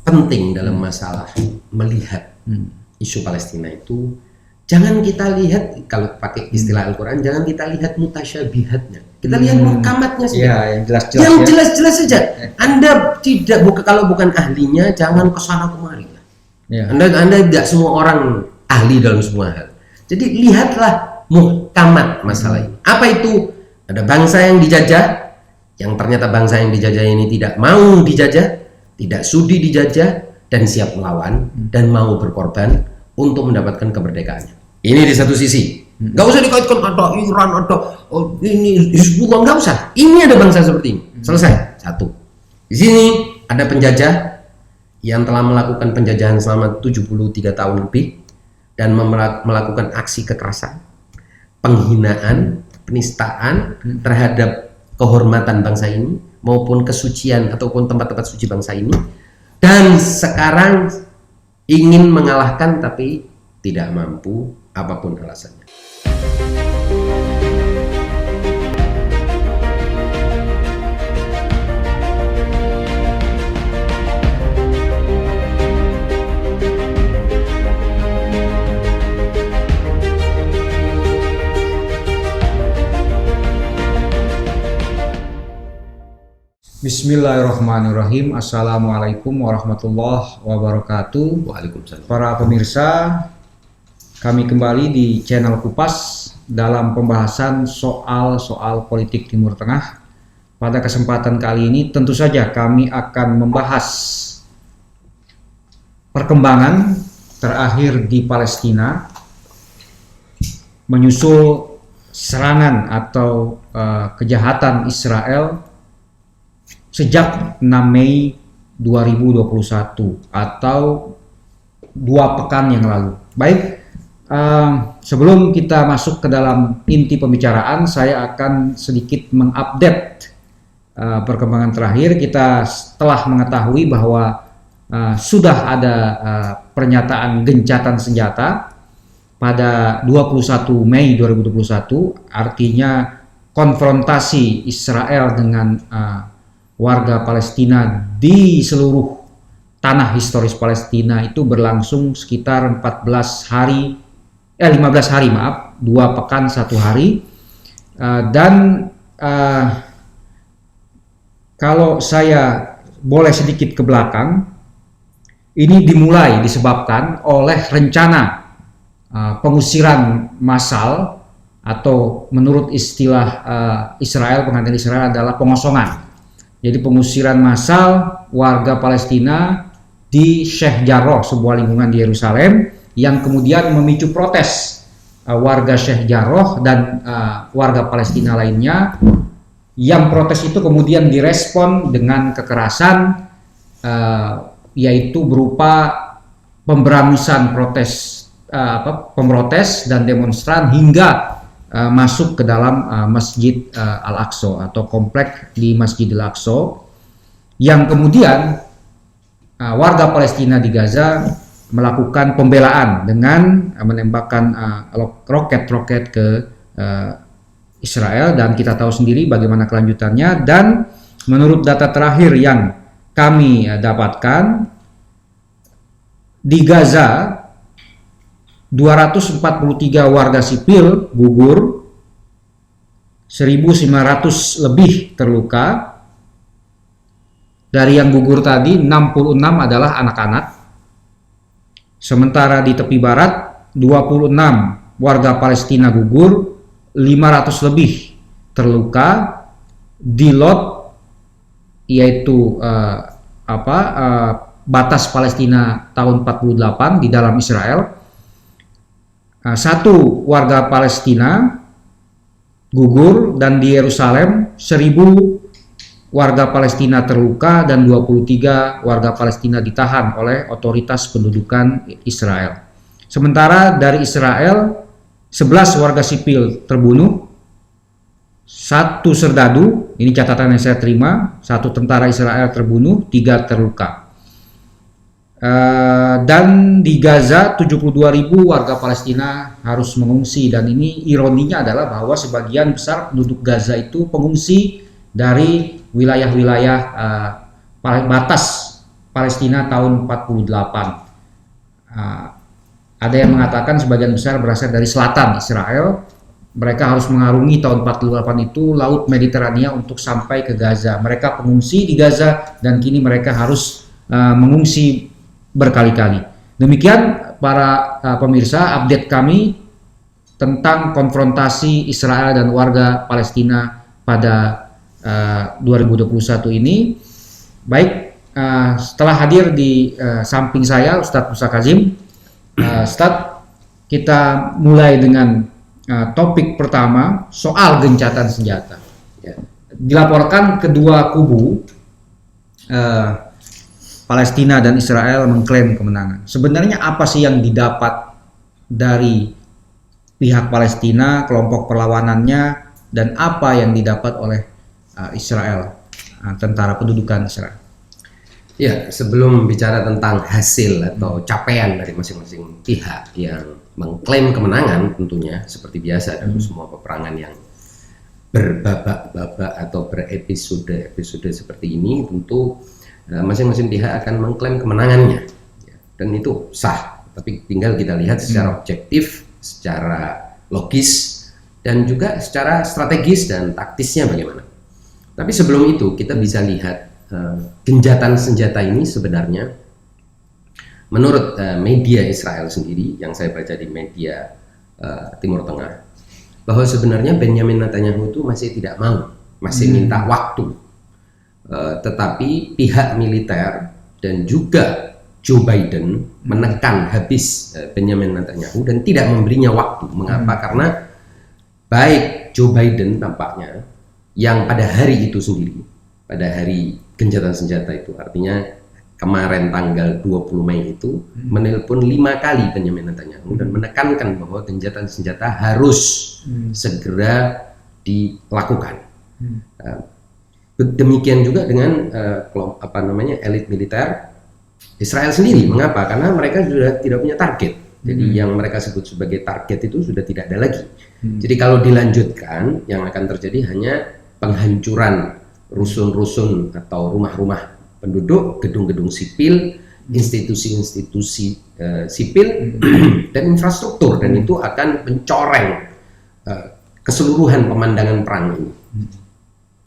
penting dalam masalah melihat isu Palestina itu, jangan kita lihat, kalau pakai istilah Al-Quran, jangan kita lihat mutasyabihatnya. Kita lihat muhkamatnya saja. Ya, yang jelas-jelas. Yang jelas-jelas saja. Anda kalau bukan ahlinya, jangan kesana kemari. Ya. Anda tidak semua orang ahli dalam semua hal. Jadi lihatlah muhkamat masalah ini. Apa itu? Ada bangsa yang dijajah, yang ternyata bangsa yang dijajah ini tidak mau dijajah, tidak sudi dijajah, dan siap melawan dan mau berkorban untuk mendapatkan kemerdekaannya. Ini di satu sisi. Nggak usah dikaitkan ada Iran, ada ini Hizbullah, nggak usah. Ini ada bangsa seperti ini. Selesai. Satu. Di sini ada penjajah yang telah melakukan penjajahan selama 73 tahun lebih dan melakukan aksi kekerasan, penghinaan, penistaan terhadap kehormatan bangsa ini maupun kesucian ataupun tempat-tempat suci bangsa ini, dan sekarang ingin mengalahkan tapi tidak mampu apapun alasannya. Bismillahirrahmanirrahim. Assalamualaikum warahmatullahi wabarakatuh. Waalaikumsalam. Para pemirsa, kami kembali di channel Kupas dalam pembahasan soal politik Timur Tengah. Pada kesempatan kali ini tentu saja kami akan membahas perkembangan terakhir di Palestina menyusul serangan atau kejahatan Israel sejak 6 Mei 2021 atau 2 pekan yang lalu. Baik, sebelum kita masuk ke dalam inti pembicaraan, saya akan sedikit mengupdate perkembangan terakhir. Kita telah mengetahui bahwa sudah ada pernyataan gencatan senjata pada 21 Mei 2021, artinya konfrontasi Israel dengan warga Palestina di seluruh tanah historis Palestina itu berlangsung sekitar 15 hari, 2 pekan 1 hari. Dan kalau saya boleh sedikit ke belakang, ini dimulai disebabkan oleh rencana pengusiran massal, atau menurut istilah Israel, pengantin Israel adalah pengosongan. Jadi pengusiran massal warga Palestina di Sheikh Jarrah, sebuah lingkungan di Yerusalem, yang kemudian memicu protes warga Sheikh Jarrah dan warga Palestina lainnya, yang protes itu kemudian direspon dengan kekerasan, yaitu berupa pemberamisan pemrotes dan demonstran hingga masuk ke dalam Masjid Al-Aqsa atau komplek di Masjid Al-Aqsa, yang kemudian warga Palestina di Gaza melakukan pembelaan dengan menembakkan roket-roket ke Israel, dan kita tahu sendiri bagaimana kelanjutannya. Dan menurut data terakhir yang kami dapatkan, di Gaza 243 warga sipil gugur, 1.900 lebih terluka. Dari yang gugur tadi 66 adalah anak-anak. Sementara di tepi barat 26 warga Palestina gugur, 500 lebih terluka. Di Lot, yaitu batas Palestina tahun 48 di dalam Israel, 1 warga Palestina gugur, dan di Yerusalem 1.000 warga Palestina terluka dan 23 warga Palestina ditahan oleh otoritas pendudukan Israel. Sementara dari Israel 11 warga sipil terbunuh, 1 serdadu, ini catatan yang saya terima, 1 tentara Israel terbunuh, 3 terluka. Dan di Gaza 72.000 warga Palestina harus mengungsi, dan ini ironinya adalah bahwa sebagian besar penduduk Gaza itu pengungsi dari wilayah-wilayah batas Palestina tahun 48. Ada yang mengatakan sebagian besar berasal dari selatan Israel. Mereka harus mengarungi tahun 48 itu Laut Mediterania untuk sampai ke Gaza. Mereka pengungsi di Gaza dan kini mereka harus mengungsi berkali-kali. Demikian para pemirsa, update kami tentang konfrontasi Israel dan warga Palestina pada 2021 ini. Baik, setelah hadir di samping saya Ustadz Musa Kazim. Ustadz, kita mulai dengan topik pertama soal gencatan senjata. Ya. Dilaporkan kedua kubu Palestina dan Israel mengklaim kemenangan. Sebenarnya apa sih yang didapat dari pihak Palestina, kelompok perlawanannya, dan apa yang didapat oleh Israel, tentara pendudukan Israel? Ya, sebelum bicara tentang hasil atau capaian dari masing-masing pihak yang mengklaim kemenangan, tentunya seperti biasa dalam semua peperangan yang berbabak-babak atau berepisode-episode seperti ini, tentu masing-masing pihak akan mengklaim kemenangannya, dan itu sah. Tapi tinggal kita lihat secara objektif, secara logis, dan juga secara strategis dan taktisnya bagaimana. Tapi sebelum itu kita bisa lihat genjatan senjata ini sebenarnya menurut media Israel sendiri yang saya baca di media Timur Tengah, bahwa sebenarnya Benjamin Netanyahu itu masih tidak mau, masih minta waktu, tetapi pihak militer dan juga Joe Biden menekan habis Benjamin Netanyahu dan tidak memberinya waktu. Mengapa? Karena baik Joe Biden tampaknya yang pada hari itu sendiri, pada hari gencatan senjata itu, artinya kemarin tanggal 20 Mei itu menelpon 5 kali Benjamin Netanyahu dan menekankan bahwa gencatan senjata harus segera dilakukan. Demikian juga dengan elit militer Israel sendiri. Mengapa? Karena mereka sudah tidak punya target. Jadi yang mereka sebut sebagai target itu sudah tidak ada lagi. Jadi kalau dilanjutkan, yang akan terjadi hanya penghancuran rusun-rusun atau rumah-rumah penduduk, gedung-gedung sipil, institusi-institusi sipil, dan infrastruktur, dan itu akan mencoreng keseluruhan pemandangan perang ini.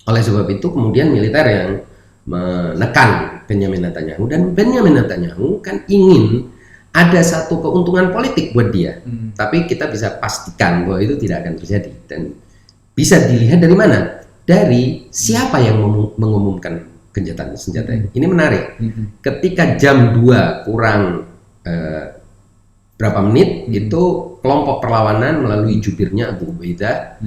Oleh sebab itu kemudian militer yang menekan Benjamin Netanyahu, dan Benjamin Netanyahu kan ingin ada satu keuntungan politik buat dia, tapi kita bisa pastikan bahwa itu tidak akan terjadi. Dan bisa dilihat dari mana? Dari siapa yang mengumumkan gencatan senjata ini. Ini menarik. Ketika jam 2 kurang berapa menit, itu kelompok perlawanan melalui jubirnya Abu Ubaidah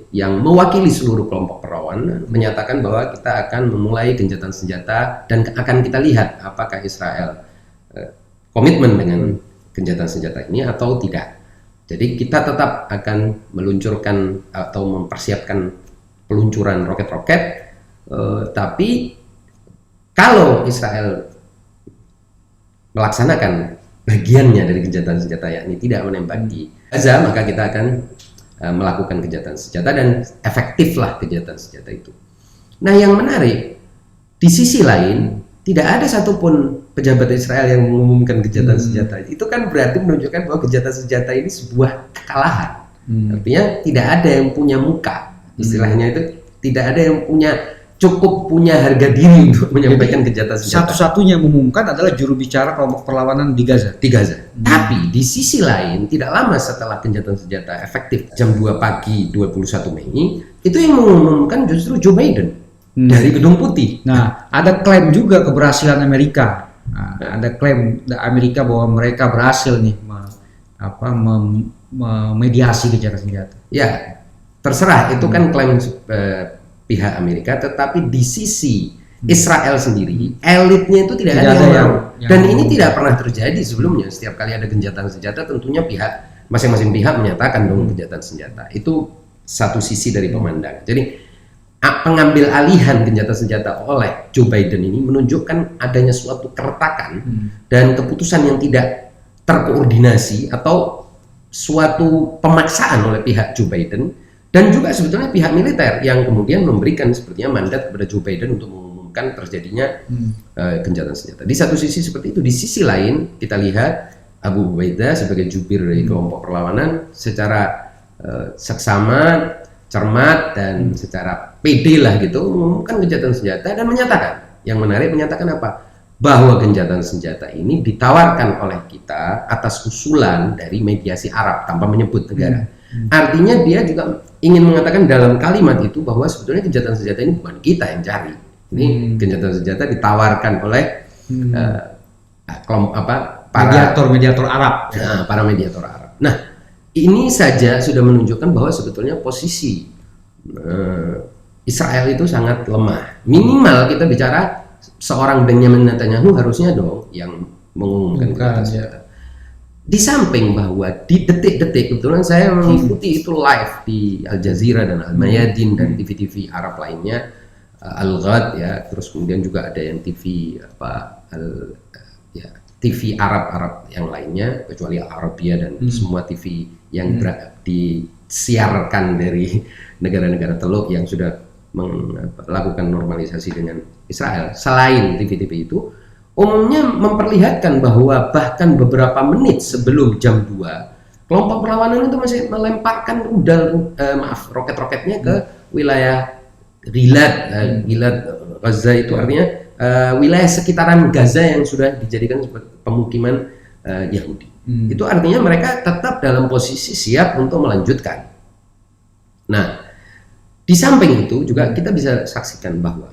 yang mewakili seluruh kelompok perlawanan menyatakan bahwa kita akan memulai gencatan senjata dan akan kita lihat apakah Israel komitmen dengan gencatan senjata ini atau tidak. Jadi kita tetap akan meluncurkan atau mempersiapkan peluncuran roket-roket, tapi kalau Israel melaksanakan bagiannya dari gencatan senjata, yakni tidak menembak di Gaza, maka kita akan melakukan gencatan senjata dan efektiflah gencatan senjata itu. Nah, yang menarik, di sisi lain tidak ada satupun pejabat Israel yang mengumumkan gencatan senjata. Itu kan berarti menunjukkan bahwa gencatan senjata ini sebuah kekalahan. Artinya tidak ada yang punya muka. Istilahnya itu tidak ada yang cukup punya harga diri untuk menyampaikan gencatan senjata. Satu-satunya yang mengumumkan adalah juru bicara kelompok perlawanan di Gaza. Tapi di sisi lain, tidak lama setelah gencatan senjata efektif jam 2 pagi 21 Mei, itu yang mengumumkan justru Joe Biden dari Gedung Putih. Nah, ada klaim juga keberhasilan Amerika. Ada klaim Amerika bahwa mereka berhasil nih memediasi gencatan senjata. Ya, terserah, itu kan klaim pihak Amerika, tetapi di sisi Israel sendiri, elitnya itu tidak ada yang dan ini tidak pernah terjadi sebelumnya. Setiap kali ada gencatan senjata, tentunya masing-masing pihak menyatakan dong gencatan senjata. Itu satu sisi dari pemandangan. Jadi pengambil alihan gencatan senjata oleh Joe Biden ini menunjukkan adanya suatu keretakan dan keputusan yang tidak terkoordinasi atau suatu pemaksaan oleh pihak Joe Biden dan juga sebetulnya pihak militer yang kemudian memberikan sepertinya mandat kepada Joe Biden untuk mengumumkan menunjukkan terjadinya gencatan senjata. Di satu sisi seperti itu, di sisi lain kita lihat Abu Ubaidah sebagai jubir dari kelompok perlawanan secara seksama, cermat dan secara pede lah gitu mengumumkan gencatan senjata dan menyatakan, yang menarik menyatakan apa? Bahwa gencatan senjata ini ditawarkan oleh kita atas usulan dari mediasi Arab tanpa menyebut negara. Artinya dia juga ingin mengatakan dalam kalimat itu bahwa sebetulnya gencatan senjata ini bukan kita yang cari. Ini gencatan senjata ditawarkan oleh mediator Arab. Para mediator Arab. Nah, ini saja sudah menunjukkan bahwa sebetulnya posisi Israel itu sangat lemah. Minimal kita bicara seorang Benjamin Netanyahu harusnya dong yang mengumumkan gencatan senjata. Di samping bahwa di detik-detik, kebetulan saya mengikuti itu live di Al Jazeera dan Al Mayadin dan TV-TV Arab lainnya, Al Ghad ya, terus kemudian juga ada yang TV TV Arab yang lainnya kecuali Al Arabia dan semua TV yang disiarkan dari negara-negara Teluk yang sudah melakukan normalisasi dengan Israel. Selain TV-TV itu umumnya memperlihatkan bahwa bahkan beberapa menit sebelum jam 2 kelompok perlawanan itu masih melemparkan roket-roketnya ke wilayah Gilad Gaza, itu artinya wilayah sekitaran Gaza yang sudah dijadikan sebagai pemukiman Yahudi. Itu artinya mereka tetap dalam posisi siap untuk melanjutkan. Nah, di samping itu juga kita bisa saksikan bahwa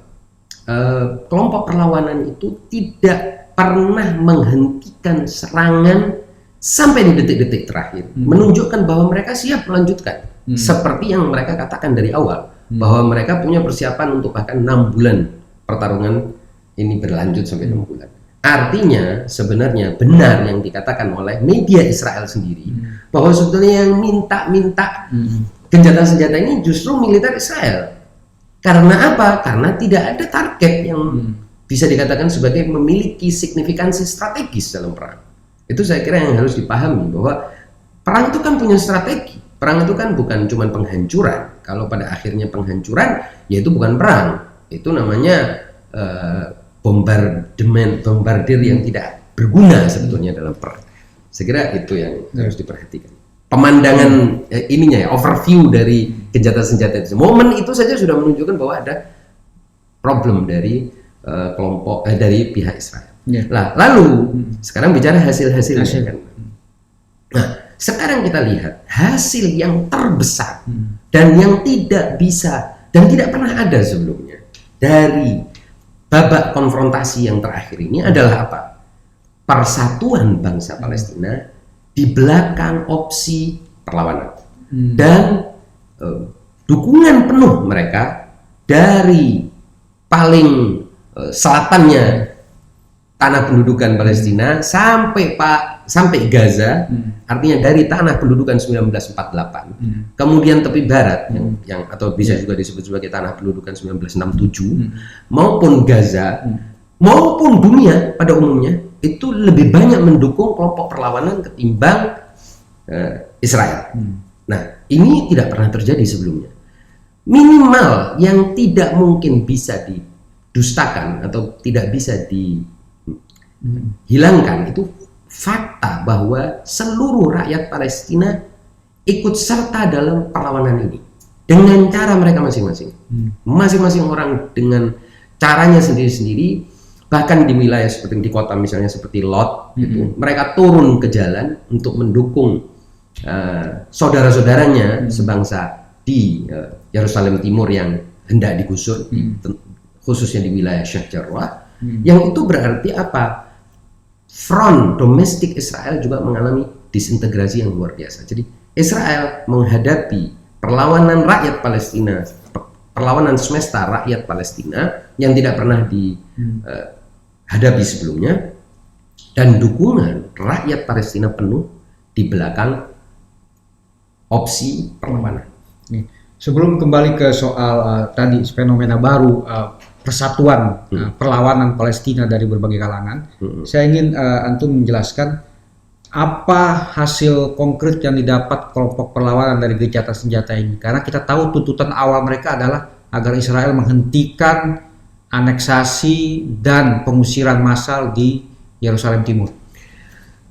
kelompok perlawanan itu tidak pernah menghentikan serangan sampai di detik-detik terakhir, menunjukkan bahwa mereka siap melanjutkan seperti yang mereka katakan dari awal, bahwa mereka punya persiapan untuk bahkan 6 bulan pertarungan ini berlanjut sampai 6 bulan. Artinya sebenarnya benar yang dikatakan oleh media Israel sendiri, bahwa sebetulnya yang minta gencatan senjata ini justru militer Israel. Karena apa? Karena tidak ada target yang bisa dikatakan sebagai memiliki signifikansi strategis dalam perang. Itu saya kira yang harus dipahami, bahwa perang itu kan punya strategi. Perang itu kan bukan cuma penghancuran. Kalau pada akhirnya penghancuran, ya itu bukan perang. Itu namanya bombardir yang tidak berguna sebetulnya dalam perang. Saya kira itu yang harus diperhatikan. Pemandangan ininya ya, overview dari gencatan senjata itu. Momen itu saja sudah menunjukkan bahwa ada problem dari kelompok dari pihak Israel. Nah, lalu sekarang bicara hasil-hasilnya kan. Nah, sekarang kita lihat hasil yang terbesar dan yang tidak bisa dan tidak pernah ada sebelumnya dari babak konfrontasi yang terakhir ini adalah apa? Persatuan bangsa Palestina di belakang opsi perlawanan dan dukungan penuh mereka dari paling selatannya tanah pendudukan Palestina sampai Gaza, artinya dari tanah pendudukan 1948, kemudian tepi barat yang atau bisa juga disebut sebagai tanah pendudukan 1967, maupun Gaza, maupun dunia pada umumnya, itu lebih banyak mendukung kelompok perlawanan ketimbang Israel. Nah, ini tidak pernah terjadi sebelumnya. Minimal yang tidak mungkin bisa didustakan atau tidak bisa dihilangkan itu fakta bahwa seluruh rakyat Palestina ikut serta dalam perlawanan ini dengan cara mereka masing-masing. Masing-masing orang dengan caranya sendiri-sendiri. Bahkan di wilayah seperti di kota misalnya seperti Lot, gitu, mereka turun ke jalan untuk mendukung saudara-saudaranya sebangsa di Yerusalem Timur yang hendak digusur, khususnya di wilayah Sheikh Jarrah. Yang itu berarti apa? Front domestik Israel juga mengalami disintegrasi yang luar biasa. Jadi Israel menghadapi perlawanan rakyat Palestina, perlawanan semesta rakyat Palestina yang tidak pernah dihadapi sebelumnya, dan dukungan rakyat Palestina penuh di belakang opsi perlawanan. Sebelum kembali ke soal tadi fenomena baru persatuan perlawanan Palestina dari berbagai kalangan, saya ingin antum menjelaskan apa hasil konkret yang didapat kelompok perlawanan dari gencatan senjata ini, karena kita tahu tuntutan awal mereka adalah agar Israel menghentikan aneksasi dan pengusiran massal di Yerusalem Timur?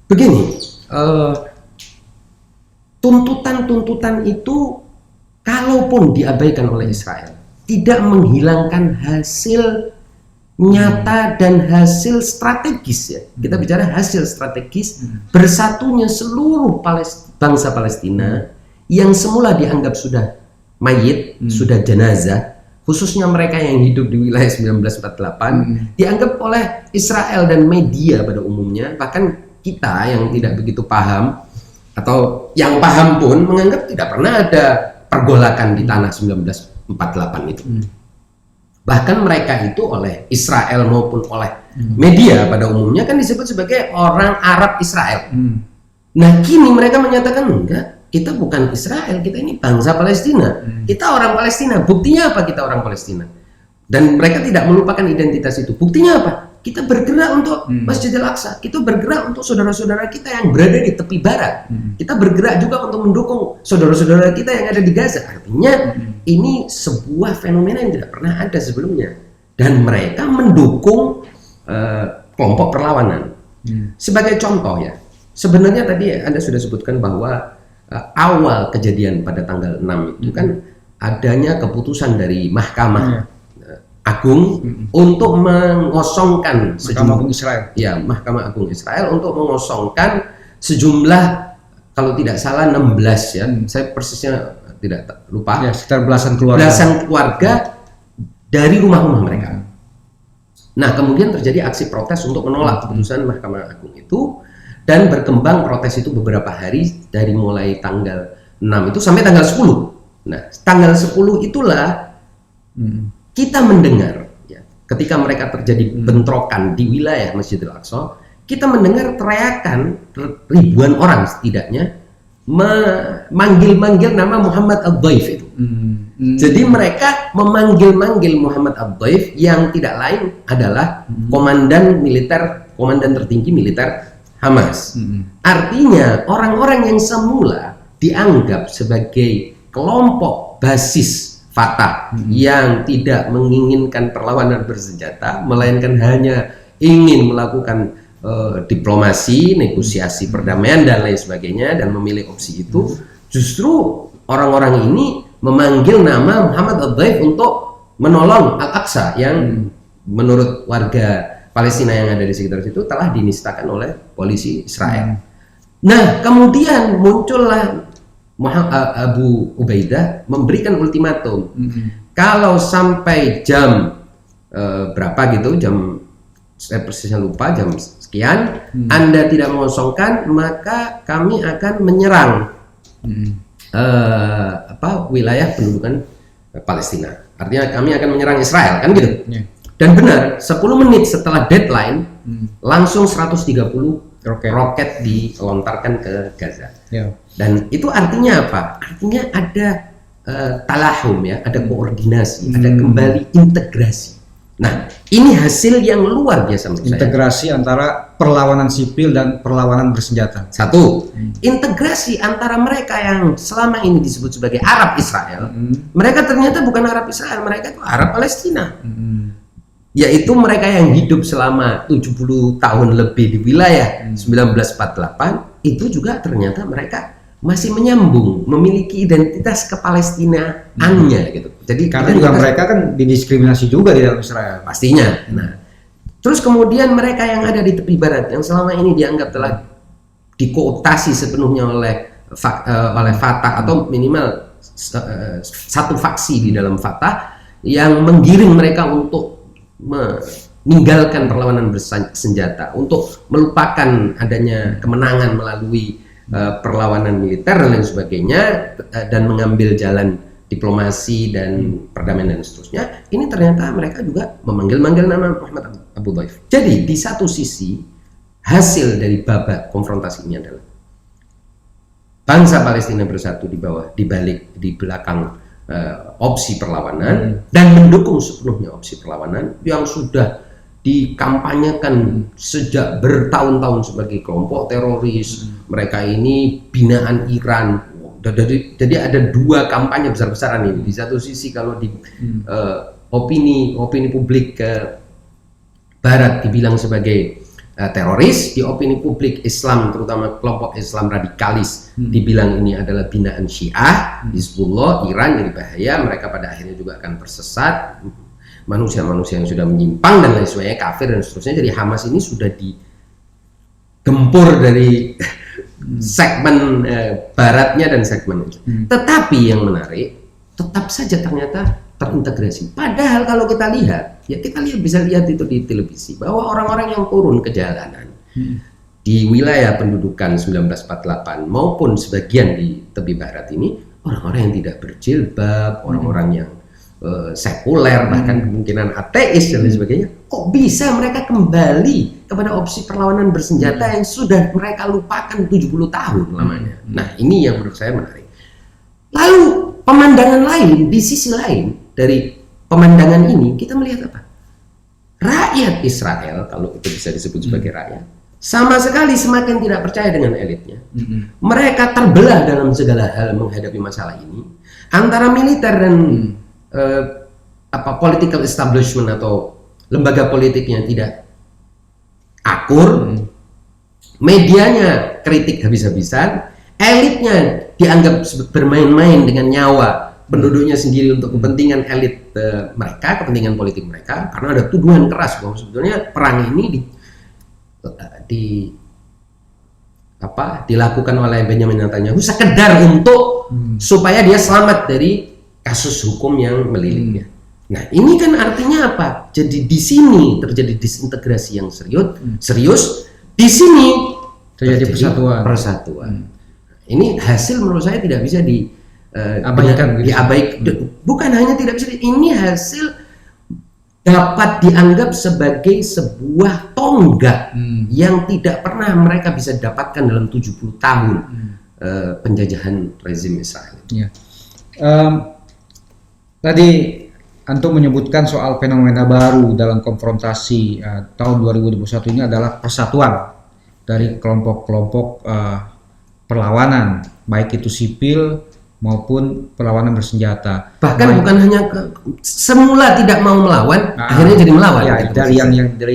Begini, tuntutan-tuntutan itu kalaupun diabaikan oleh Israel tidak menghilangkan hasil nyata dan hasil strategis ya. Kita bicara hasil strategis bersatunya seluruh bangsa Palestina yang semula dianggap sudah mayit, sudah jenazah, khususnya mereka yang hidup di wilayah 1948 dianggap oleh Israel dan media pada umumnya, bahkan kita yang tidak begitu paham atau yang paham pun menganggap tidak pernah ada pergolakan di tanah 1948 itu. Bahkan mereka itu oleh Israel maupun oleh media pada umumnya kan disebut sebagai orang Arab Israel. Nah kini mereka menyatakan enggak, kita bukan Israel, kita ini bangsa Palestina. Kita orang Palestina. Buktinya apa kita orang Palestina? Dan mereka tidak melupakan identitas itu. Buktinya apa? Kita bergerak untuk Masjidil Aqsa. Kita bergerak untuk saudara-saudara kita yang berada di tepi barat. Kita bergerak juga untuk mendukung saudara-saudara kita yang ada di Gaza. Artinya ini sebuah fenomena yang tidak pernah ada sebelumnya. Dan mereka mendukung kelompok perlawanan. Sebagai contoh ya, sebenarnya tadi Anda sudah sebutkan bahwa awal kejadian pada tanggal 6 itu kan adanya keputusan dari Mahkamah Agung untuk mengosongkan Mahkamah Agung Israel. Ya, Mahkamah Agung Israel untuk mengosongkan sejumlah, kalau tidak salah 16 ya. Saya persisnya tidak lupa. Ya, sekitar belasan keluarga. Belasan keluarga dari rumah-rumah mereka. Nah, kemudian terjadi aksi protes untuk menolak keputusan Mahkamah Agung itu, dan berkembang protes itu beberapa hari dari mulai tanggal 6 itu sampai tanggal 10. Nah, tanggal 10 itulah kita mendengar ya, ketika mereka terjadi bentrokan di wilayah Masjidil Aqsa, kita mendengar teriakan ribuan orang setidaknya memanggil-manggil nama Muhammad Ad-Daif itu. Jadi mereka memanggil-manggil Muhammad Ad-Daif yang tidak lain adalah komandan tertinggi militer Hamas. Artinya orang-orang yang semula dianggap sebagai kelompok basis Fatah yang tidak menginginkan perlawanan bersenjata, melainkan hanya ingin melakukan diplomasi, negosiasi perdamaian dan lain sebagainya, dan memilih opsi itu, justru orang-orang ini memanggil nama Muhammad Ad-Daif untuk menolong Al-Aqsa yang menurut warga Palestina yang ada di sekitar situ telah dinistakan oleh polisi Israel. Nah, kemudian muncullah Abu Ubaidah memberikan ultimatum. Kalau sampai jam berapa gitu, jam saya persisnya lupa, jam sekian, Anda tidak mengosongkan, maka kami akan menyerang wilayah pendudukan Palestina. Artinya kami akan menyerang Israel, kan gitu. Dan benar, 10 menit setelah deadline, langsung 130 roket dilontarkan ke Gaza. Dan itu artinya apa? Artinya ada talahum ya, ada koordinasi, ada kembali integrasi. Nah, ini hasil yang luar biasa menurut saya. Integrasi antara perlawanan sipil dan perlawanan bersenjata. Satu, integrasi antara mereka yang selama ini disebut sebagai Arab Israel, mereka ternyata bukan Arab Israel, mereka itu Arab Palestina. Yaitu mereka yang hidup selama 70 tahun lebih di wilayah 1948, itu juga ternyata mereka masih menyambung, memiliki identitas kepalestinaannya gitu. Jadi karena juga mereka kan didiskriminasi juga di dalam Israel. Pastinya. Nah, terus kemudian mereka yang ada di tepi barat yang selama ini dianggap telah dikooptasi sepenuhnya oleh Fatah atau minimal satu faksi di dalam Fatah yang menggiring mereka untuk meninggalkan perlawanan bersenjata, untuk melupakan adanya kemenangan melalui perlawanan militer dan lain sebagainya, dan mengambil jalan diplomasi dan perdamaian dan seterusnya. Ini ternyata mereka juga memanggil-manggil nama Muhammad Abu Daif. Jadi di satu sisi hasil dari babak konfrontasi ini adalah bangsa Palestina bersatu di belakang opsi perlawanan dan mendukung sepenuhnya opsi perlawanan yang sudah dikampanyekan sejak bertahun-tahun sebagai kelompok teroris. Mereka ini binaan Iran. Jadi ada dua kampanye besar-besaran ini. Di satu sisi kalau di opini publik Barat dibilang sebagai teroris, di opini publik Islam terutama kelompok Islam radikalis dibilang ini adalah binaan Syiah, Hizbullah, Iran, jadi bahaya, mereka pada akhirnya juga akan tersesat, manusia-manusia yang sudah menyimpang dan lain sebagainya, kafir dan seterusnya. Jadi Hamas ini sudah digempur dari segmen baratnya dan segmen itu. Tetapi yang menarik, tetap saja ternyata terintegrasi. Padahal kalau kita lihat, ya kita bisa lihat itu di televisi bahwa orang-orang yang turun ke jalanan di wilayah pendudukan 1948 maupun sebagian di tepi barat ini orang-orang yang tidak berjilbab, orang-orang yang sekuler, bahkan kemungkinan ateis dan lain sebagainya. Kok bisa mereka kembali kepada opsi perlawanan bersenjata yang sudah mereka lupakan 70 tahun lamanya? Nah, ini yang menurut saya menarik. Lalu pemandangan lain, di sisi lain dari pemandangan ini kita melihat apa? Rakyat Israel, kalau itu bisa disebut sebagai rakyat, sama sekali semakin tidak percaya dengan elitnya. Mereka terbelah dalam segala hal menghadapi masalah ini antara militer dan political establishment atau lembaga politiknya tidak akur, medianya kritik habis-habisan, elitnya dianggap bermain-main dengan nyawa penduduknya sendiri untuk kepentingan elit mereka, kepentingan politik mereka, karena ada tuduhan keras bahwa sebetulnya perang ini dilakukan oleh Benjamin Netanyahu sekedar untuk supaya dia selamat dari kasus hukum yang melilitnya. Nah, ini kan artinya apa? Jadi di sini terjadi disintegrasi yang serius, di sini terjadi persatuan. Ini hasil menurut saya tidak bisa diabaikan. Bukan hanya tidak bisa, ini hasil dapat dianggap sebagai sebuah tonggak yang tidak pernah mereka bisa dapatkan dalam 70 tahun penjajahan rezim Israel. Ya. Tadi Antum menyebutkan soal fenomena baru dalam konfrontasi tahun 2021 ini adalah persatuan dari kelompok-kelompok perlawanan, baik itu sipil maupun perlawanan bersenjata. Bahkan bukan hanya semula tidak mau melawan, akhirnya jadi melawan. Ya, dari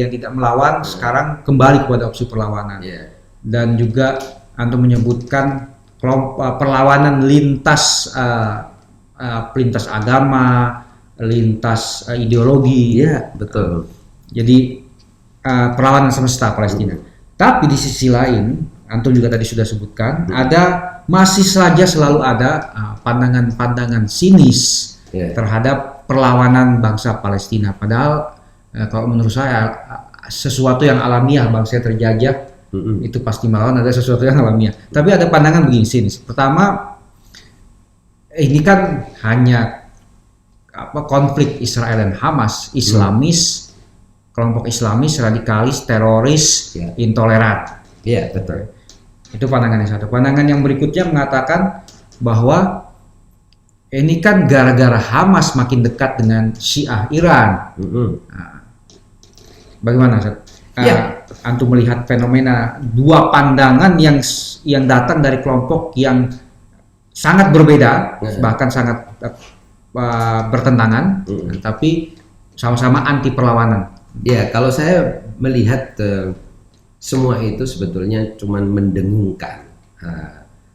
yang tidak melawan sekarang kembali kepada opsi perlawanan. Dan juga Antum menyebutkan kelompok perlawanan lintas agama, lintas ideologi. Ya, betul. Jadi perlawanan semesta Palestina. Tapi di sisi lain, Antum juga tadi sudah sebutkan, masih saja selalu ada pandangan-pandangan sinis terhadap perlawanan bangsa Palestina. Padahal kalau menurut saya sesuatu yang alamiah, bangsa terjajah itu pasti melawan, ada sesuatu yang alamiah. Tapi ada pandangan begini sinis. Pertama, ini kan hanya konflik Israel dan Hamas, Islamis, kelompok Islamis, radikalis, teroris, intoleran. Iya, betul. Itu pandangan yang satu. Pandangan yang berikutnya mengatakan bahwa ini kan gara-gara Hamas makin dekat dengan Syiah Iran. Nah, bagaimana, Antum melihat fenomena dua pandangan yang datang dari kelompok yang sangat berbeda, bahkan sangat bertentangan, tapi sama-sama anti perlawanan. Ya, kalau saya melihat semua itu sebetulnya cuma mendengungkan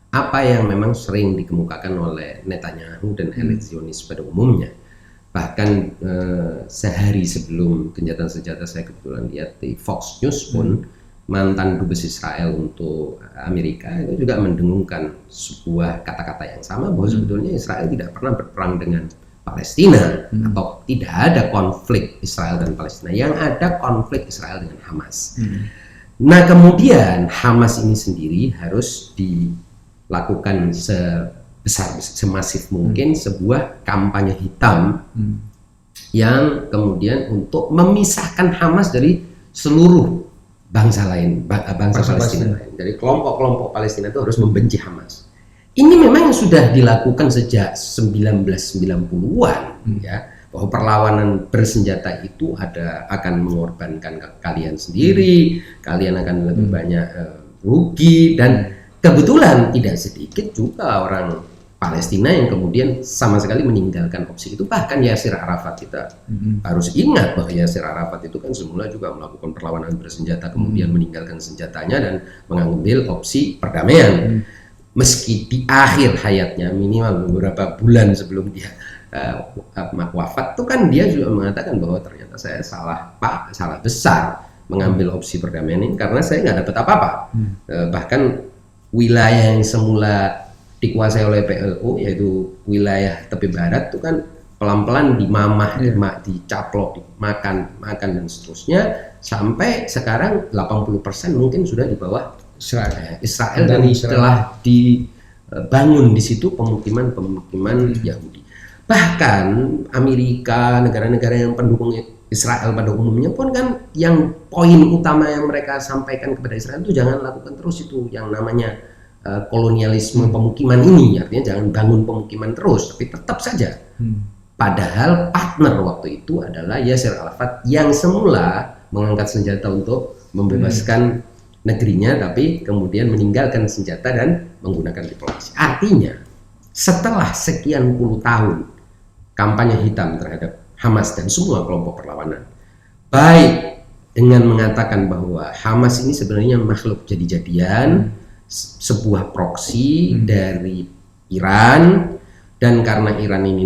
apa yang memang sering dikemukakan oleh Netanyahu dan elit Zionis pada umumnya. Bahkan sehari sebelum gencatan senjata saya kebetulan lihat di Fox News pun mantan dubes Israel untuk Amerika itu juga mendengungkan sebuah kata-kata yang sama bahwa sebetulnya Israel tidak pernah berperang dengan Palestina atau tidak ada konflik Israel dan Palestina, yang ada konflik Israel dengan Hamas. Nah, kemudian Hamas ini sendiri harus dilakukan semasif mungkin sebuah kampanye hitam yang kemudian untuk memisahkan Hamas dari seluruh bangsa lain, bangsa Palestina lain. Jadi kelompok-kelompok Palestina itu harus membenci Hamas. Ini memang yang sudah dilakukan sejak 1990-an, ya, bahwa perlawanan bersenjata itu akan mengorbankan kalian sendiri, kalian akan lebih banyak rugi, dan kebetulan tidak sedikit juga orang Palestina yang kemudian sama sekali meninggalkan opsi itu. Bahkan Yasir Arafat, kita harus ingat bahwa Yasir Arafat itu kan semula juga melakukan perlawanan bersenjata, kemudian meninggalkan senjatanya dan mengambil opsi perdamaian. Meski di akhir hayatnya, minimal beberapa bulan sebelum dia wafat tuh kan dia juga mengatakan bahwa ternyata saya salah besar mengambil opsi perdamaian ini karena saya nggak dapat apa-apa. Bahkan wilayah yang semula dikuasai oleh PLO, yaitu wilayah tepi barat, itu kan pelan-pelan dimamah, dicaplok, dimakan dan seterusnya, sampai sekarang 80% mungkin sudah di bawah Israel dan telah dibangun di situ pemukiman Yahudi. Bahkan Amerika, negara-negara yang pendukung Israel pada umumnya pun kan yang poin utama yang mereka sampaikan kepada Israel itu jangan lakukan terus itu yang namanya kolonialisme pemukiman ini, artinya jangan bangun pemukiman terus, tapi tetap saja. Padahal partner waktu itu adalah Yasir Arafat yang semula mengangkat senjata untuk membebaskan negerinya, tapi kemudian meninggalkan senjata dan menggunakan diplomasi. Artinya setelah sekian puluh tahun kampanye hitam terhadap Hamas dan semua kelompok perlawanan, baik dengan mengatakan bahwa Hamas ini sebenarnya makhluk jadi-jadian, sebuah proksi dari Iran, dan karena Iran ini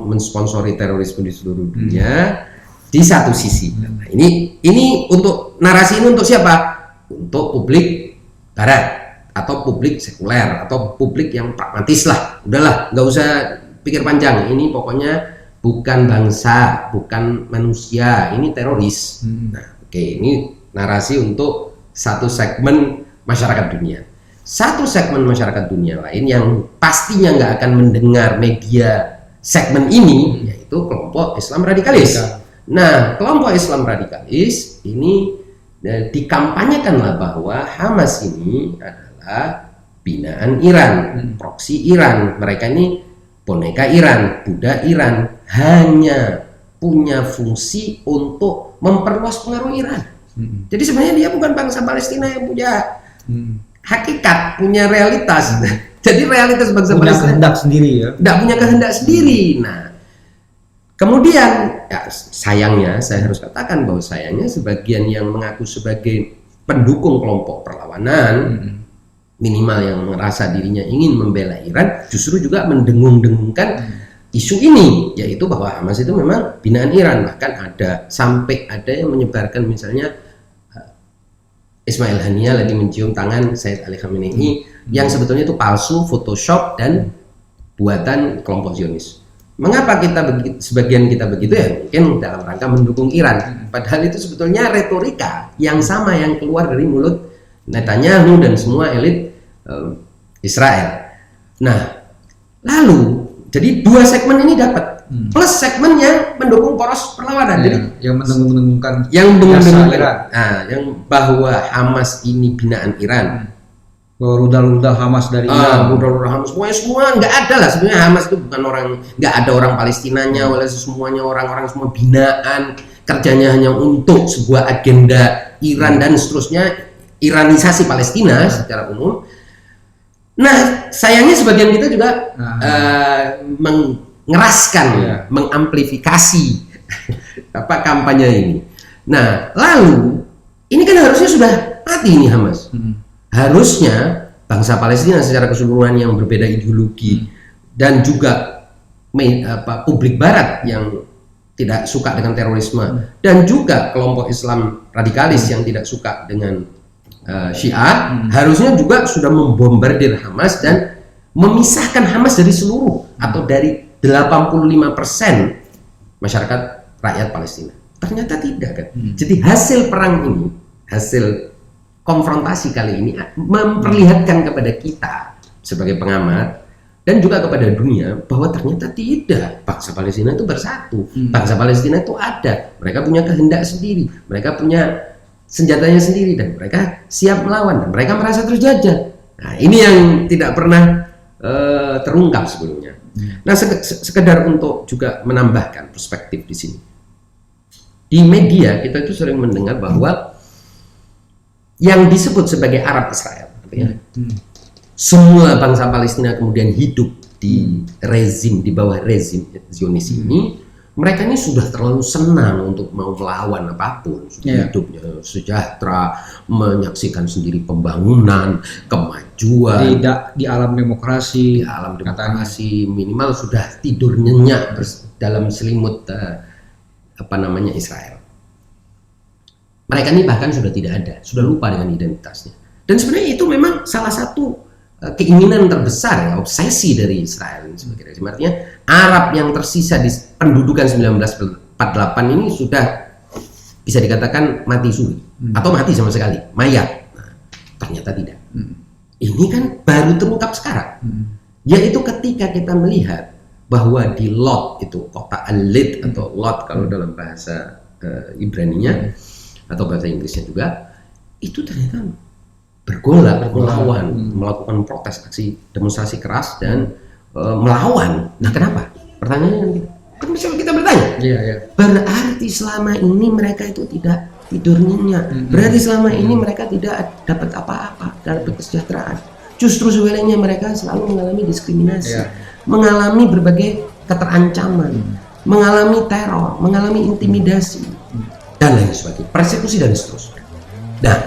mensponsori terorisme di seluruh dunia di satu sisi. Nah, ini untuk narasi ini untuk siapa? Untuk publik Barat atau publik sekuler atau publik yang pragmatis lah. Udahlah, nggak usah pikir panjang. Ini pokoknya bukan bangsa, bukan manusia, ini teroris. Nah, oke, ini narasi untuk satu segmen masyarakat dunia. Satu segmen masyarakat dunia lain yang pastinya nggak akan mendengar media segmen ini, yaitu kelompok Islam radikalis. Nah, kelompok Islam radikalis ini dikampanyekanlah bahwa Hamas ini adalah binaan Iran, proksi Iran. Mereka ini boneka Iran, budak Iran, hanya punya fungsi untuk memperluas pengaruh Iran. Jadi sebenarnya dia bukan bangsa Palestina yang punya hakikat, punya realitas. Jadi realitas bangsa punya Palestina kehendak sendiri ya. Tidak punya kehendak sendiri. Nah, kemudian ya, sayangnya saya harus katakan bahwa sayangnya sebagian yang mengaku sebagai pendukung kelompok perlawanan, minimal yang merasa dirinya ingin membela Iran, justru juga mendengung-dengungkan isu ini, yaitu bahwa Hamas itu memang binaan Iran. Bahkan sampai ada yang menyebarkan misalnya Ismail Haniyeh lagi mencium tangan Said Ali Khamenei yang sebetulnya itu palsu, Photoshop dan buatan kelompok Zionis. Mengapa sebagian kita begitu ya? Mungkin dalam rangka mendukung Iran. Padahal itu sebetulnya retorika yang sama yang keluar dari mulut Netanyahu dan semua elit Israel. Nah, lalu jadi dua segmen ini dapat. Plus segmen yang mendukung poros perlawanan, jadi yang mendengung-dengungkan yang bahwa Hamas ini binaan Iran, rudal-rudal Hamas dari Iran, rudal-rudal Hamas semua nggak ada lah sebenarnya. Hamas itu bukan orang, nggak ada orang Palestinanya, walaupun semuanya orang-orang semua binaan, kerjanya hanya untuk sebuah agenda Iran dan seterusnya, Iranisasi Palestina secara umum. Nah, sayangnya sebagian kita juga mengeraskan, mengamplifikasi kampanye ini. Nah, lalu ini kan harusnya sudah mati ini Hamas. Harusnya bangsa Palestina secara keseluruhan yang berbeda ideologi dan juga publik Barat yang tidak suka dengan terorisme dan juga kelompok Islam radikalis yang tidak suka dengan Syiah, harusnya juga sudah membombardir Hamas dan memisahkan Hamas dari seluruh atau dari 85% masyarakat rakyat Palestina. Ternyata tidak kan. Jadi hasil perang ini, hasil konfrontasi kali ini memperlihatkan kepada kita sebagai pengamat dan juga kepada dunia bahwa ternyata tidak, bangsa Palestina itu bersatu. Bangsa Palestina itu ada, mereka punya kehendak sendiri, mereka punya senjatanya sendiri dan mereka siap melawan dan mereka merasa terjajah. Nah, ini yang tidak pernah terungkap sebelumnya. Nah, sekedar untuk juga menambahkan perspektif di sini. Di media kita itu sering mendengar bahwa yang disebut sebagai Arab Israel, artinya semua bangsa Palestina kemudian hidup di rezim, di bawah rezim Zionis ini, mereka ini sudah terlalu senang untuk mau melawan apapun, sudah hidupnya sejahtera, menyaksikan sendiri pembangunan, kemajuan, tidak di alam demokrasi, di alam demokrasi, minimal sudah tidur nyenyak dalam selimut Israel. Mereka ini bahkan sudah tidak ada, sudah lupa dengan identitasnya. Dan sebenarnya itu memang salah satu keinginan terbesar, ya, obsesi dari Israel ini sebagai rezim. Artinya Arab yang tersisa di pendudukan 1948 ini sudah bisa dikatakan mati suri atau mati sama sekali, mayat. Nah, ternyata tidak. Ini kan baru terungkap sekarang, yaitu ketika kita melihat bahwa di Lod, itu kota Al-Lid atau Lod kalau dalam bahasa Ibraninya atau bahasa Inggrisnya juga, itu ternyata bergolak, melawan, melakukan protes, aksi demonstrasi keras dan melawan. Nah, kenapa? Pertanyaannya nanti kan bisa kita bertanya. Berarti selama ini mereka itu tidak tidur nyenyak. Berarti selama ini mereka tidak dapat apa-apa, dapat kesejahteraan. Justru sebaliknya mereka selalu mengalami diskriminasi, mengalami berbagai keterancaman, mengalami teror, mengalami intimidasi dan lain sebagainya, persekusi dan seterusnya. Nah,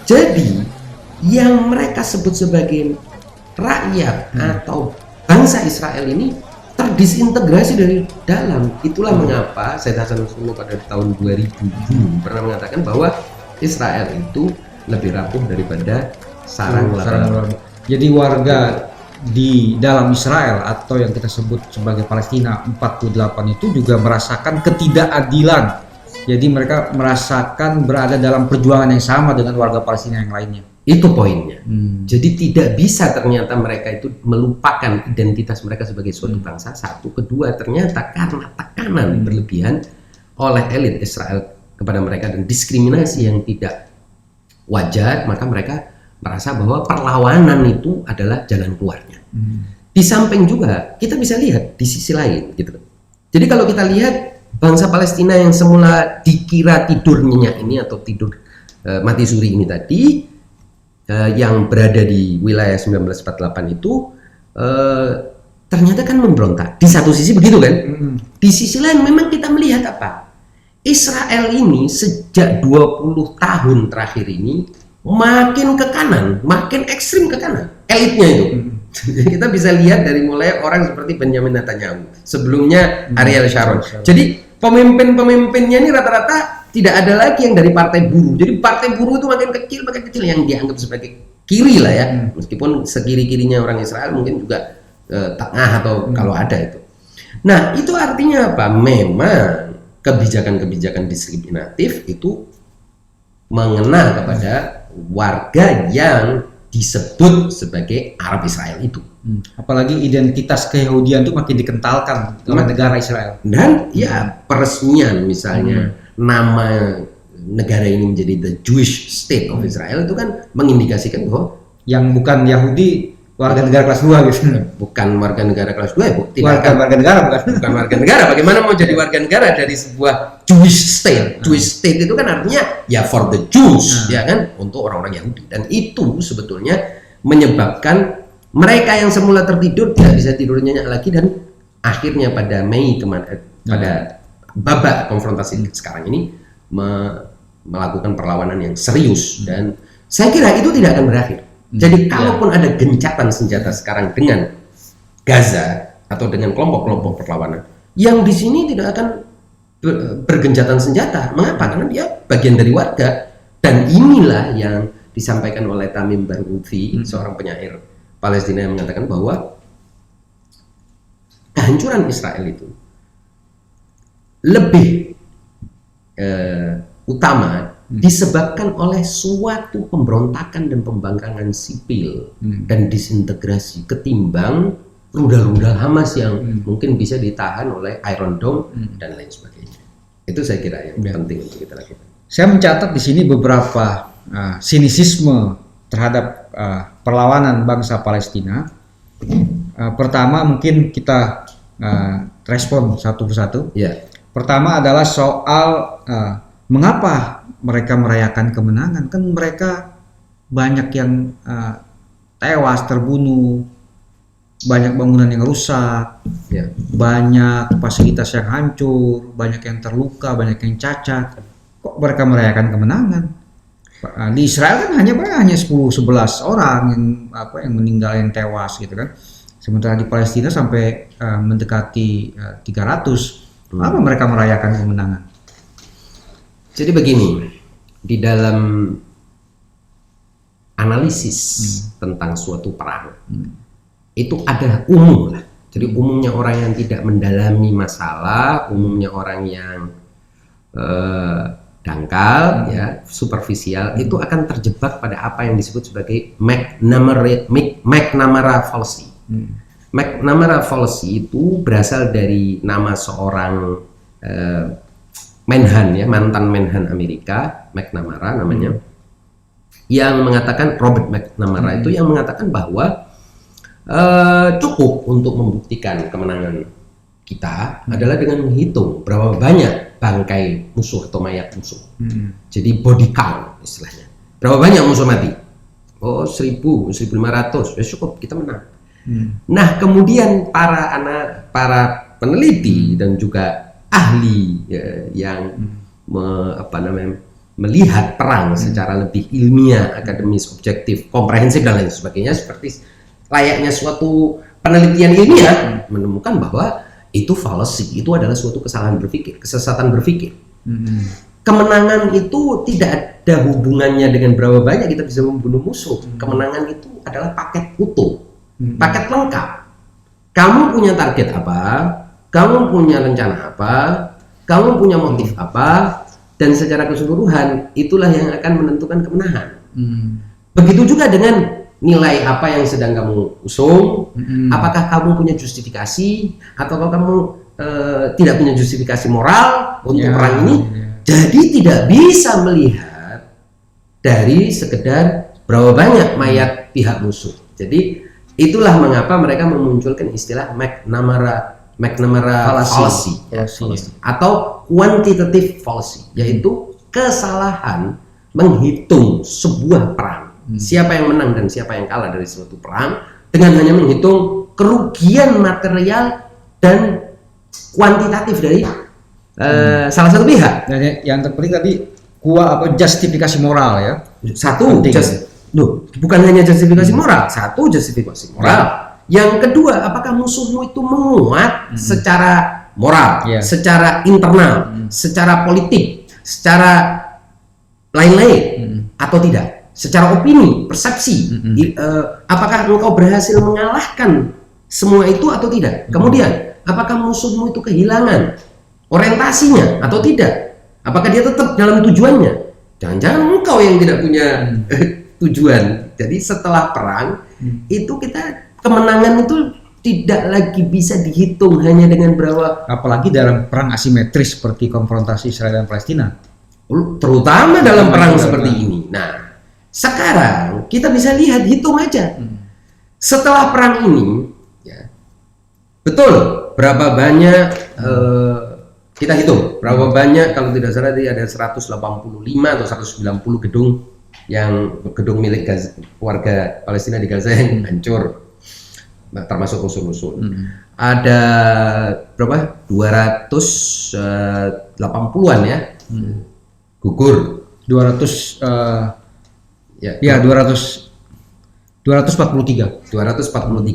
jadi yang mereka sebut sebagai rakyat atau bangsa Israel ini terdisintegrasi dari dalam. Itulah mengapa Said Hasan Nasrullah pada tahun 2000 pernah mengatakan bahwa Israel itu lebih rapuh daripada sarang laba-laba. Jadi warga di dalam Israel atau yang kita sebut sebagai Palestina 48 itu juga merasakan ketidakadilan. Jadi mereka merasakan berada dalam perjuangan yang sama dengan warga Palestina yang lainnya. Itu poinnya. Jadi tidak bisa ternyata mereka itu melupakan identitas mereka sebagai suatu bangsa. Satu, kedua ternyata karena tekanan berlebihan oleh elit Israel kepada mereka dan diskriminasi yang tidak wajar, maka mereka merasa bahwa perlawanan itu adalah jalan keluarnya. Di samping juga kita bisa lihat di sisi lain, gitu. Jadi kalau kita lihat bangsa Palestina yang semula dikira tidur nyenyak ini atau tidur mati suri ini tadi, yang berada di wilayah 1948 itu ternyata kan memberontak. Di satu sisi begitu kan, di sisi lain memang kita melihat apa? Israel ini sejak 20 tahun terakhir ini makin ke kanan, makin ekstrim ke kanan, elitnya itu. Kita bisa lihat dari mulai orang seperti Benjamin Netanyahu, sebelumnya Ariel Sharon. Jadi pemimpin-pemimpinnya ini rata-rata tidak ada lagi yang dari partai buruh. Jadi partai buruh itu makin kecil yang dianggap sebagai kiri lah ya. Meskipun sekiri-kirinya orang Israel mungkin juga tengah atau kalau ada itu. Nah, itu artinya apa? Memang kebijakan-kebijakan diskriminatif itu mengena kepada warga yang disebut sebagai Arab Israel itu. Apalagi identitas keyahudian itu makin dikentalkan oleh negara Israel. Dan ya peresmian misalnya nama negara ini menjadi the Jewish State of Israel itu kan mengindikasikan bahwa yang bukan Yahudi warga negara kelas 2 gitu. Bukan warga negara kelas 2 ya, Warga negara bukan warga negara. Bagaimana mau jadi warga negara dari sebuah Jewish State? Jewish State itu kan artinya ya for the Jews, ya kan, untuk orang-orang Yahudi. Dan itu sebetulnya menyebabkan mereka yang semula tertidur tidak bisa tidur nyenyak lagi dan akhirnya pada Mei pada babak konfrontasi sekarang ini melakukan perlawanan yang serius dan saya kira itu tidak akan berakhir. Jadi kalaupun ada gencatan senjata sekarang dengan Gaza atau dengan kelompok-kelompok perlawanan, yang di sini tidak akan bergencatan senjata. Mengapa? Karena dia bagian dari warga. Dan inilah yang disampaikan oleh Tamim Barghouti, seorang penyair Palestina, yang mengatakan bahwa kehancuran Israel itu lebih utama disebabkan oleh suatu pemberontakan dan pembangkangan sipil dan disintegrasi ketimbang rudal-rudal Hamas yang mungkin bisa ditahan oleh Iron Dome dan lain sebagainya. Itu saya kira yang penting untuk kita lakukan. Saya mencatat di sini beberapa sinisisme terhadap perlawanan bangsa Palestina. Pertama mungkin kita respon satu persatu. Pertama adalah soal mengapa mereka merayakan kemenangan, kan mereka banyak yang tewas, terbunuh, banyak bangunan yang rusak, Ya. banyak fasilitas yang hancur, banyak yang terluka, banyak yang cacat. Kok mereka merayakan kemenangan? Di Israel kan hanya 10-11 orang yang meninggal, yang tewas gitu kan. Sementara di Palestina sampai mendekati 300. Apa mereka merayakan kemenangan? Jadi begini, di dalam analisis tentang suatu perang itu ada umum lah. Jadi umumnya orang yang tidak mendalami masalah, umumnya orang yang dangkal, ya, superficial, itu akan terjebak pada apa yang disebut sebagai McNamara fallacy. McNamara fallacy itu berasal dari nama seorang Menhan, ya, mantan Menhan Amerika, McNamara namanya, yang mengatakan, Robert McNamara itu yang mengatakan bahwa cukup untuk membuktikan kemenangan kita adalah dengan menghitung berapa banyak bangkai musuh atau mayat musuh. Jadi body count istilahnya. Berapa banyak musuh mati? Oh, 1000, 1500, ya cukup, kita menang. Nah, kemudian para peneliti dan juga ahli, ya, yang melihat perang secara lebih ilmiah, akademis, objektif, komprehensif dan lain sebagainya, seperti layaknya suatu penelitian ilmiah, menemukan bahwa itu fallacy, itu adalah suatu kesalahan berpikir, kesesatan berpikir. Kemenangan itu tidak ada hubungannya dengan berapa banyak kita bisa membunuh musuh. Kemenangan itu adalah paket utuh, paket lengkap. Kamu punya target apa, kamu punya rencana apa, kamu punya motif apa, dan secara keseluruhan itulah yang akan menentukan kemenangan. Begitu juga dengan nilai apa yang sedang kamu usung, apakah kamu punya justifikasi atau kamu tidak punya justifikasi moral untuk perang ini. Jadi tidak bisa melihat dari sekedar berapa banyak mayat pihak musuh. Jadi itulah mengapa mereka memunculkan istilah McNamara fallacy, atau quantitative fallacy, yaitu kesalahan menghitung sebuah perang. Siapa yang menang dan siapa yang kalah dari suatu perang dengan hanya menghitung kerugian material dan kuantitatif dari salah satu pihak. Dan yang terpenting tadi justifikasi moral, ya. Satu, bukan hanya justifikasi moral. Satu, justifikasi moral. Yang kedua, apakah musuhmu itu menguat secara moral, secara internal, secara politik, secara lain-lain, atau tidak? Secara opini, persepsi, apakah engkau berhasil mengalahkan semua itu atau tidak? Kemudian, apakah musuhmu itu kehilangan orientasinya atau tidak? Apakah dia tetap dalam tujuannya? Jangan-jangan engkau yang tidak punya tujuan. Jadi setelah perang itu kemenangan itu tidak lagi bisa dihitung hanya dengan berapa. Apalagi dalam perang asimetris seperti konfrontasi Israel dan Palestina. Terutama dalam perang seperti ini. Nah, sekarang kita bisa lihat, hitung aja. Setelah perang ini, ya, betul berapa banyak, kita hitung berapa banyak, kalau tidak salah ada 185 atau 190 gedung milik warga Palestina di Gaza yang hancur, termasuk musuh-musuh. Ada berapa? 280-an ya, gugur. 243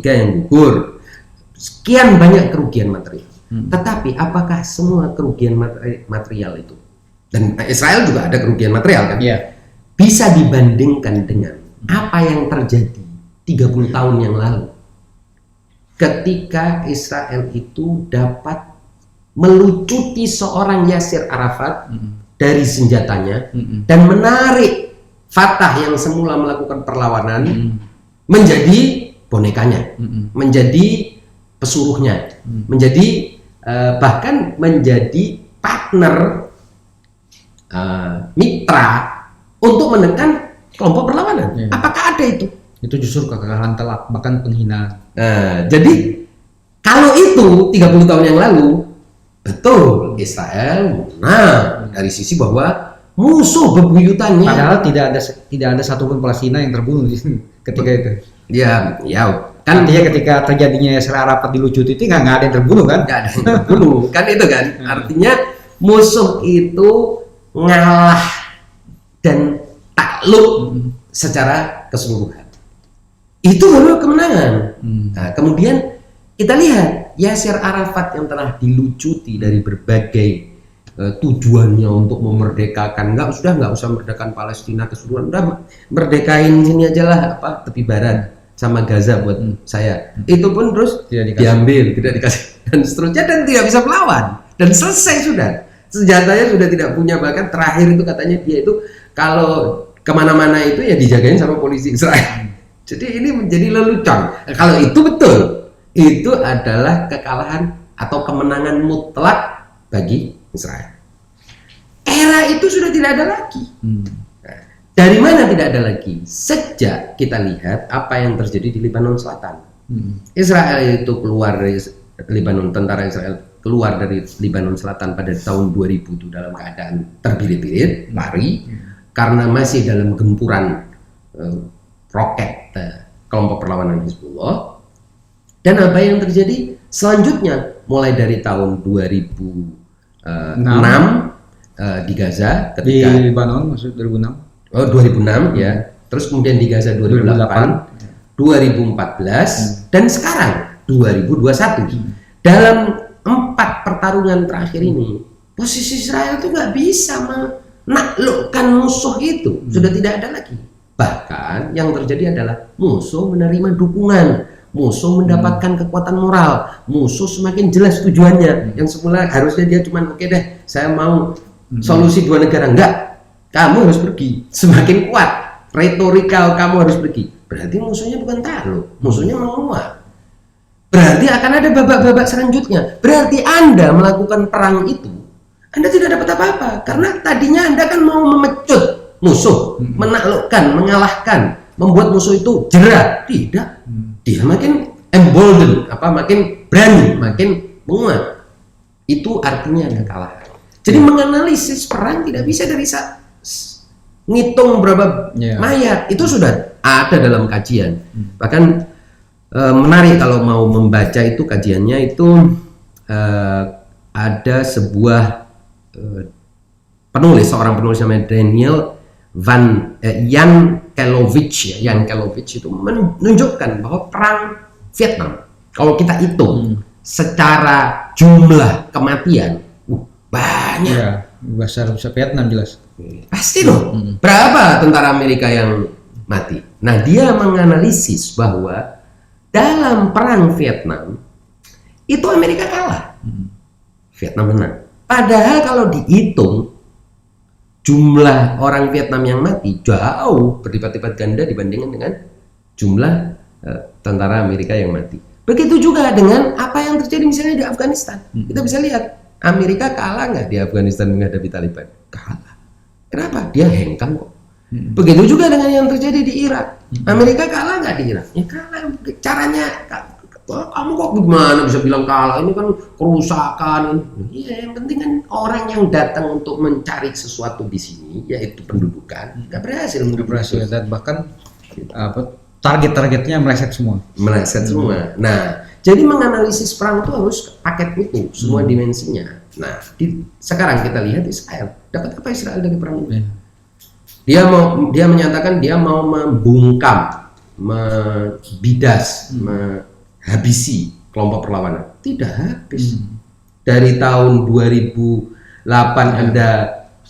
yang gugur. Sekian banyak kerugian material. Tetapi apakah semua kerugian material itu, dan Israel juga ada kerugian material kan, bisa dibandingkan dengan apa yang terjadi 30 tahun yang lalu ketika Israel itu dapat melucuti seorang Yasir Arafat dari senjatanya dan menarik Fatah yang semula melakukan perlawanan menjadi bonekanya, menjadi pesuruhnya, menjadi bahkan menjadi partner, mitra untuk menekan kelompok berlawanan. Apakah ada itu? Itu justru kekalahan telak, bahkan penghinaan. Jadi kalau itu 30 tahun yang lalu, betul Israel menang dari sisi bahwa musuh bebuyutannya. Padahal tidak ada satupun Palestina yang terbunuh di sini ketika itu. Ya, Kan artinya ketika terjadinya Yasser Arafat dilucuti itu nggak ada yang terbunuh kan? nggak ada yang terbunuh, kan itu kan. Artinya musuh itu ngalah dan takluk secara kesungguhan. Itu baru kemenangan. Nah, kemudian kita lihat Yasser Arafat yang telah dilucuti dari berbagai tujuannya untuk memerdekakan, nggak usah merdekakan Palestina keseluruhan, udah merdekain sini aja lah, apa, tepi barat sama Gaza buat saya. Itu pun terus diambil, tidak dikasih dan seterusnya, dan tidak bisa melawan dan selesai sudah. Senjatanya sudah tidak punya, bahkan terakhir itu katanya dia itu kalau kemana-mana itu ya dijagain sama polisi Israel. Jadi ini menjadi lelucon. Nah, kalau itu betul, itu adalah kekalahan atau kemenangan mutlak bagi Israel. Era itu sudah tidak ada lagi. Nah, dari mana tidak ada lagi? Sejak kita lihat apa yang terjadi di Lebanon Selatan. Israel itu keluar dari Lebanon, tentara Israel keluar dari Lebanon Selatan pada tahun 2000 itu dalam keadaan terbirit-birit, lari, karena masih dalam gempuran roket kelompok perlawanan Hizbullah. Dan apa yang terjadi selanjutnya mulai dari tahun 2006 di Gaza ketika di Lebanon maksud 2006. Oh, 2006 ya. Terus kemudian di Gaza 2008, 2014 dan sekarang 2021. Dalam 4 pertarungan terakhir ini, posisi Israel itu nggak bisa menaklukkan musuh itu, sudah tidak ada lagi. Bahkan yang terjadi adalah musuh menerima dukungan, musuh mendapatkan kekuatan moral, musuh semakin jelas tujuannya. Yang semula harusnya dia cuma oke deh, saya mau solusi 2 negara, enggak, kamu harus pergi. Semakin kuat retorika kamu harus pergi, berarti musuhnya bukan takluk, musuhnya menguat. Berarti akan ada babak-babak selanjutnya. Berarti Anda melakukan perang itu, Anda tidak dapat apa-apa, karena tadinya Anda kan mau memecut musuh, menaklukkan, mengalahkan, membuat musuh itu jerah. Tidak, dia makin embolden, makin berani, makin menguat. Itu artinya kekalahan. Jadi menganalisis perang tidak bisa dari ngitung berapa mayat, itu sudah ada dalam kajian. Bahkan menarik kalau mau membaca itu kajiannya itu ada sebuah seorang penulis namanya Daniel Yankelovich itu menunjukkan bahwa perang Vietnam kalau kita hitung secara jumlah kematian banyak. Besar Vietnam jelas. Pasti loh. Berapa tentara Amerika yang mati? Nah, dia menganalisis bahwa dalam perang Vietnam itu Amerika kalah, Vietnam menang. Padahal kalau dihitung jumlah orang Vietnam yang mati jauh berlipat-lipat ganda dibandingkan dengan jumlah tentara Amerika yang mati. Begitu juga dengan apa yang terjadi misalnya di Afghanistan. Kita bisa lihat Amerika kalah nggak di Afghanistan menghadapi Taliban? Kalah. Kenapa? Dia hengkang kok. Begitu juga dengan yang terjadi di Irak. Amerika kalah nggak di Irak? Ya kalah. Caranya, kamu kok gimana bisa bilang kalah? Ini kan kerusakan. Iya, yang penting kan orang yang datang untuk mencari sesuatu di sini, yaitu pendudukan, nggak berhasil. Dan bahkan target-targetnya meleset semua. Nah, jadi menganalisis perang itu harus paket utuh, semua dimensinya. Nah, sekarang kita lihat Israel. Dapat apa Israel dari perang ini? Dia menyatakan dia mau membungkam, membidas, menghabisi kelompok perlawanan. Tidak habis. Dari tahun 2008 Anda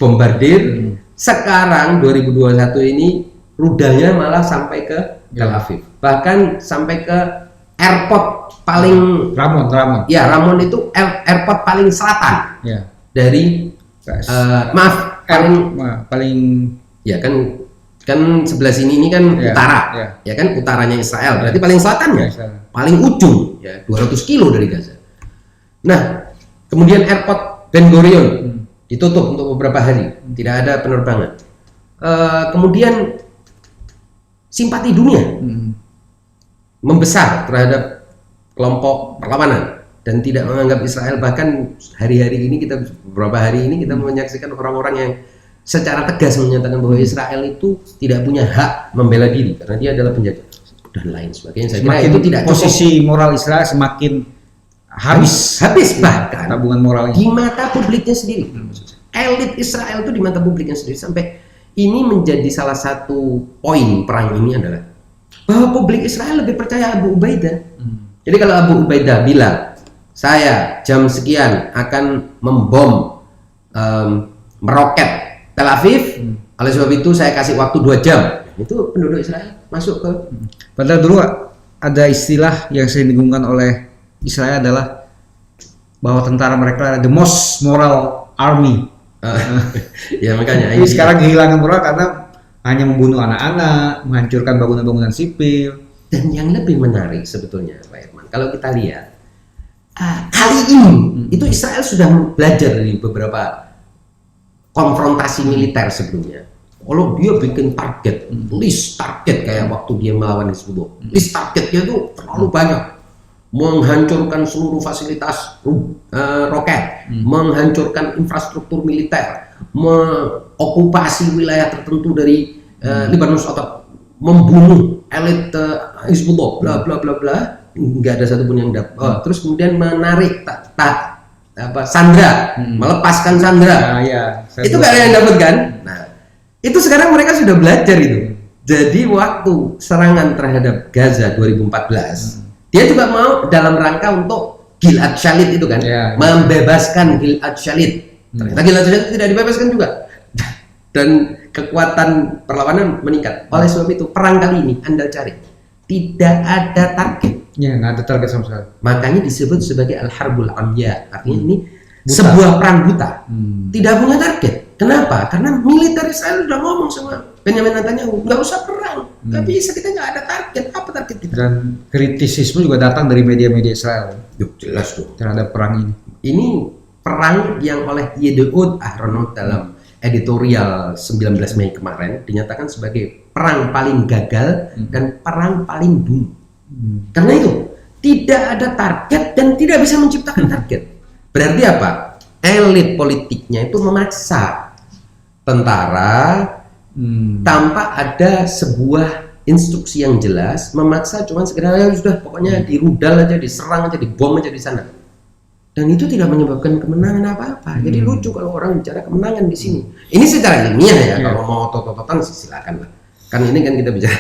bombardir, sekarang 2021 ini rudalnya malah sampai ke Tel Aviv. Bahkan sampai ke airport paling Ramon. Ya, Ramon itu airport paling selatan. Ya. Dari paling ya kan sebelah sini ini kan utara. Ya kan utaranya Israel. Berarti paling selatannya. Paling ujung ya 200 kilo dari Gaza. Nah, kemudian airport Ben Gurion ditutup untuk beberapa hari. Tidak ada penerbangan. Kemudian simpati dunia membesar terhadap kelompok perlawanan dan tidak menganggap Israel. Bahkan beberapa hari ini kita menyaksikan orang-orang yang secara tegas menyatakan bahwa Israel itu tidak punya hak membela diri karena dia adalah penjajah dan lain sebagainya. Saya kira Semakin itu tidak posisi moral Israel semakin habis bahkan tabungan moralnya. di mata publiknya sendiri. Elit Israel itu di mata publiknya sendiri sampai ini menjadi salah satu poin perang ini adalah bahwa publik Israel lebih percaya Abu Ubaidah. Jadi kalau Abu Ubaidah bilang saya jam sekian akan membom meroket Tel Aviv, oleh sebab itu saya kasih waktu 2 jam. Itu penduduk Israel masuk ke. Padahal dulu ada istilah yang sering digungkan oleh Israel adalah bahwa tentara mereka adalah the most moral army. Ya makanya Tapi sekarang kehilangan moral karena hanya membunuh anak-anak, menghancurkan bangunan-bangunan sipil. Dan yang lebih menarik sebetulnya Pak Herman, kalau kita lihat kali ini itu Israel sudah belajar dari beberapa konfrontasi militer sebelumnya. Kalau dia bikin target, list target kayak waktu dia melawan Hizbullah, list targetnya itu terlalu banyak, menghancurkan seluruh fasilitas roket, menghancurkan infrastruktur militer, mengokupasi wilayah tertentu dari Libanus atau membunuh elit Hizbullah, bla bla bla bla, nggak ada satupun yang dapat. Terus kemudian menarik Sandra, melepaskan Sandra. Itu gak ada yang dapat kan? Nah, itu sekarang mereka sudah belajar itu. Jadi waktu serangan terhadap Gaza 2014, dia juga mau dalam rangka untuk Gilad Shalit itu kan, membebaskan Gilad Shalit. Ternyata Gilad Shalit tidak dibebaskan juga. Dan kekuatan perlawanan meningkat. Oleh sebab itu perang kali ini Anda cari tidak ada target. Ya, nggak ada target sama sekali. Makanya disebut sebagai al-harbul amya. Artinya ini buta. Sebuah perang buta. Tidak punya target. Kenapa? Karena militer Israel sudah ngomong sama Benjamin Netanyahu, nggak usah perang. Nggak bisa, kita nggak ada target. Apa target kita? Dan kritisisme juga datang dari media-media Israel. Jelas tuh. Terhadap perang ini. Ini perang yang oleh Yehuda Ahronot dalam editorial 19 Mei kemarin dinyatakan sebagai perang paling gagal dan perang paling bunuh. Karena itu tidak ada target dan tidak bisa menciptakan target. Berarti apa? Elit politiknya itu memaksa tentara tanpa ada sebuah instruksi yang jelas, memaksa cuman sekedar sudah pokoknya dirudal aja, diserang aja, dibom aja di sana. Dan itu tidak menyebabkan kemenangan apa-apa. Jadi lucu kalau orang bicara kemenangan di sini. Ini secara ilmiah ya. Kalau mau otot-ototan silakan lah. Kan ini kan kita bicara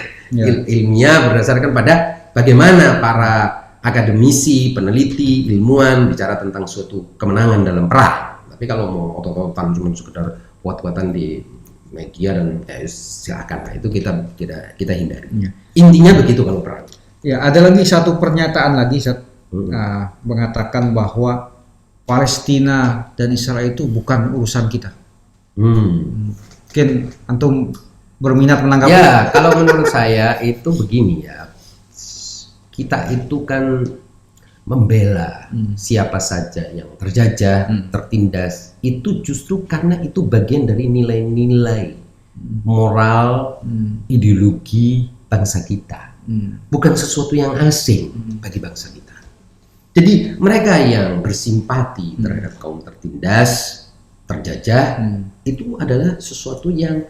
ilmiah berdasarkan pada bagaimana para akademisi, peneliti, ilmuwan bicara tentang suatu kemenangan dalam perang. Tapi kalau mau otot-ototan cuma sekedar kuat-kuatan di media dan silakan lah. Itu kita hindari. Intinya begitu kalau perang. Ya, ada lagi satu pernyataan lagi mengatakan bahwa Palestina dan Israel itu bukan urusan kita. Mungkin antum berminat menanggapi? Ya, kalau menurut saya itu begini ya. Kita itu kan membela siapa saja yang terjajah, tertindas. Itu justru karena itu bagian dari nilai-nilai moral, ideologi bangsa kita. Bukan sesuatu yang asing bagi bangsa kita. Jadi mereka yang bersimpati terhadap kaum tertindas, terjajah, itu adalah sesuatu yang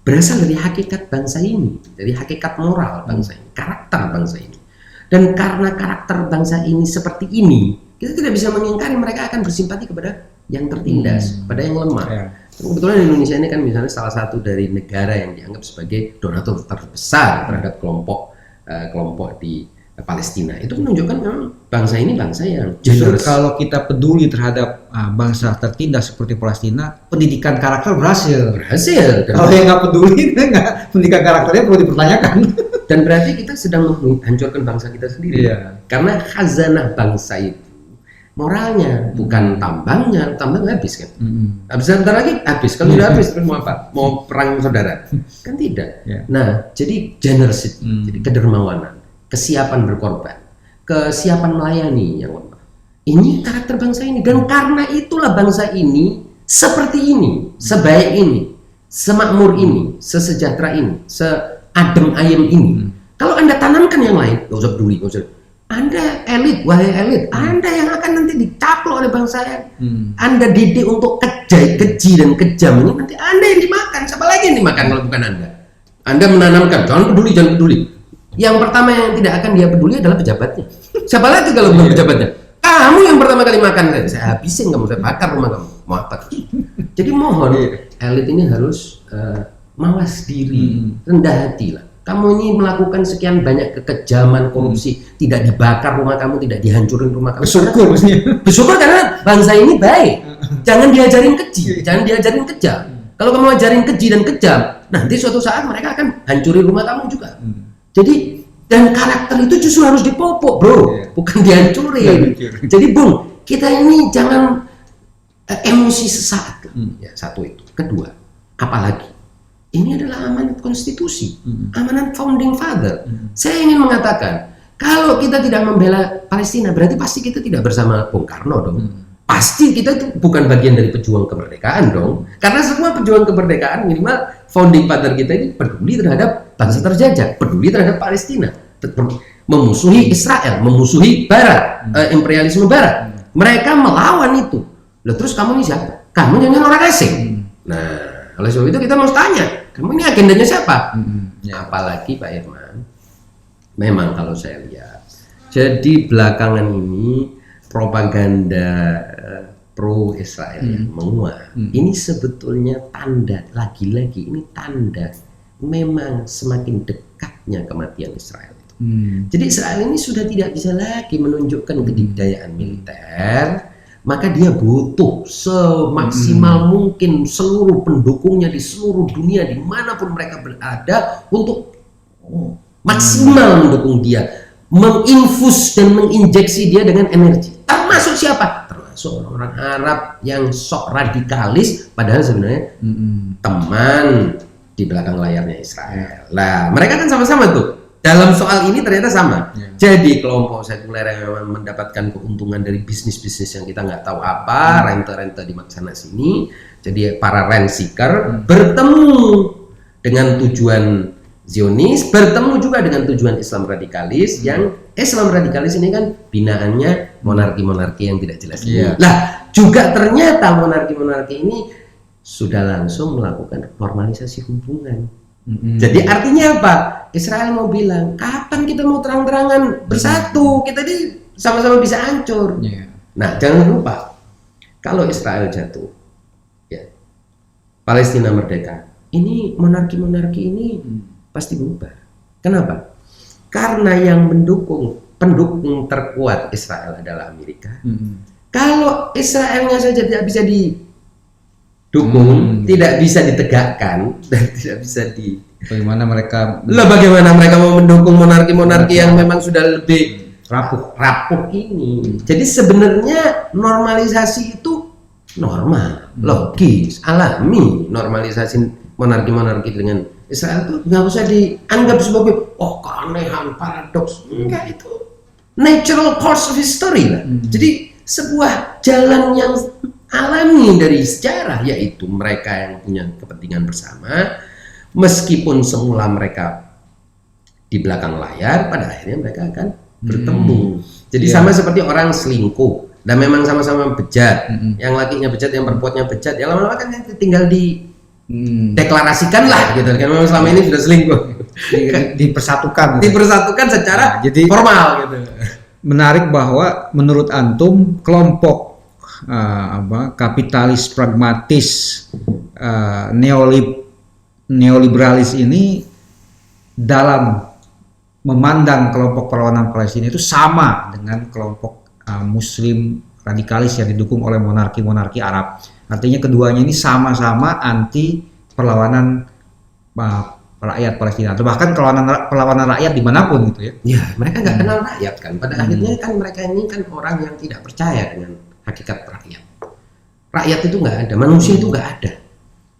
berasal dari hakikat bangsa ini, dari hakikat moral bangsa ini, karakter bangsa ini. Dan karena karakter bangsa ini seperti ini, kita tidak bisa mengingkari mereka akan bersimpati kepada yang tertindas, pada yang lemah. Kebetulan Indonesia ini kan misalnya salah satu dari negara yang dianggap sebagai donatur terbesar terhadap kelompok di Palestina. Itu menunjukkan memang bangsa ini bangsa yang generous. Kalau kita peduli terhadap bangsa tertindas seperti Palestina, pendidikan karakter berhasil. Kalau yang nggak peduli, pendidikan karakternya perlu dipertanyakan. Dan berarti kita sedang menghancurkan bangsa kita sendiri. Karena khazanah bangsa itu moralnya, bukan tambang habis kan. Habis sebentar lagi habis. Kalau sudah habis terus mau apa? Mau perang saudara? Kan tidak. Nah, jadi generosity, jadi kedermawanan, kesiapan berkorban, kesiapan melayani yang lemah. Ini karakter bangsa ini, dan karena itulah bangsa ini seperti ini, sebaik ini, semakmur ini, sesejahtera ini, seadem ayem ini. Kalau Anda tanamkan yang lain, gak usah peduli, gak usah. Anda elit, wahai elit, Anda yang akan nanti dicaplok oleh bangsa yang Anda didik untuk keji dan kejam ini, nanti Anda yang dimakan. Siapa lagi yang dimakan kalau bukan Anda? Anda menanamkan, jangan peduli. Yang pertama yang tidak akan dia peduli adalah pejabatnya. Siapa lagi kalau bukan pejabatnya? Kamu yang pertama kali makan, saya habisin kamu, saya bakar rumah kamu. Muatak. Jadi mohon, elit ini harus mawas diri, rendah hati lah. Kamu ini melakukan sekian banyak kekejaman, korupsi, tidak dibakar rumah kamu, tidak dihancurin rumah kamu. Bersyukur karena bangsa ini baik. Jangan diajarin keji, jangan diajarin kejam. Kalau kamu ajarin keji dan kejam, nanti suatu saat mereka akan hancurin rumah kamu juga. Jadi, dan karakter itu justru harus dipupuk, bro, bukan dihancurin. Jadi, Bung, kita ini jangan emosi sesaat. Ya, satu itu. Kedua, apalagi ini adalah amanat konstitusi, amanat founding father. Saya ingin mengatakan, kalau kita tidak membela Palestina, berarti pasti kita tidak bersama Bung Karno dong. Pasti kita itu bukan bagian dari pejuang kemerdekaan dong. Karena semua pejuang kemerdekaan, minimal founding father kita ini peduli terhadap bangsa terjajah, peduli terhadap Palestina, memusuhi Israel, memusuhi Barat, imperialisme Barat. Mereka melawan itu. Loh, terus kamu ini siapa? Kamu jangan orang asing. Nah, oleh sebab itu kita mau tanya, kamu ini agendanya siapa? Apalagi Pak Irman, memang kalau saya lihat, jadi belakangan ini propaganda pro Israel yang menguat. Ini sebetulnya tanda, lagi-lagi ini tanda memang semakin dekatnya kematian Israel itu. Jadi Israel ini sudah tidak bisa lagi menunjukkan kedikdayaan militer. Maka dia butuh semaksimal mungkin seluruh pendukungnya di seluruh dunia dimanapun mereka berada untuk maksimal mendukung dia, menginfus dan menginjeksi dia dengan energi. Termasuk siapa? Termasuk orang Arab yang sok radikalis, padahal sebenarnya teman di belakang layarnya Israel. Lah, mereka kan sama-sama tuh. Dalam soal ini ternyata sama. Jadi kelompok sekuler yang memang mendapatkan keuntungan dari bisnis-bisnis yang kita nggak tahu apa, rente-rente di sana sini. Jadi para rent seeker bertemu dengan tujuan Zionis, bertemu juga dengan tujuan Islam radikalis. Yang Islam radikalis ini kan binaannya monarki-monarki yang tidak jelas. Lah, juga ternyata monarki-monarki ini sudah langsung melakukan normalisasi hubungan. Jadi artinya apa? Israel mau bilang, kapan kita mau terang-terangan bersatu? Kita ini sama-sama bisa hancur. Nah, jangan lupa, kalau Israel jatuh, ya, Palestina merdeka, ini monarki-monarki ini pasti berubah. Kenapa? Karena yang pendukung terkuat Israel adalah Amerika. Kalau Israelnya saja tidak bisa dukung, tidak bisa ditegakkan dan tidak bisa bagaimana mereka mau mendukung monarki-monarki yang memang sudah lebih rapuh ini. Jadi sebenarnya normalisasi itu normal, logis, alami. Normalisasi monarki-monarki dengan Israel itu nggak usah dianggap sebagai keanehan, paradoks. Enggak, itu natural course of history lah. Jadi sebuah jalan yang alami dari sejarah, yaitu mereka yang punya kepentingan bersama, meskipun semula mereka di belakang layar, pada akhirnya mereka akan bertemu. Jadi sama seperti orang selingkuh dan memang sama-sama bejat, yang lakinya bejat, yang perempuannya bejat, ya lama-lama kan tinggal deklarasikan lah gitu kan, memang selama ini sudah selingkuh, dipersatukan secara jadi formal gitu. Menarik bahwa menurut antum kelompok kapitalis pragmatis neoliberalis ini dalam memandang kelompok perlawanan Palestina itu sama dengan kelompok Muslim radikalis yang didukung oleh monarki-monarki Arab. Artinya keduanya ini sama-sama anti perlawanan rakyat Palestina atau bahkan perlawanan rakyat dimanapun gitu ya. Ya, mereka nggak kenal rakyat kan. Pada akhirnya kan mereka ini kan orang yang tidak percaya dengan hakikat rakyat. Rakyat itu nggak ada, manusia itu nggak ada.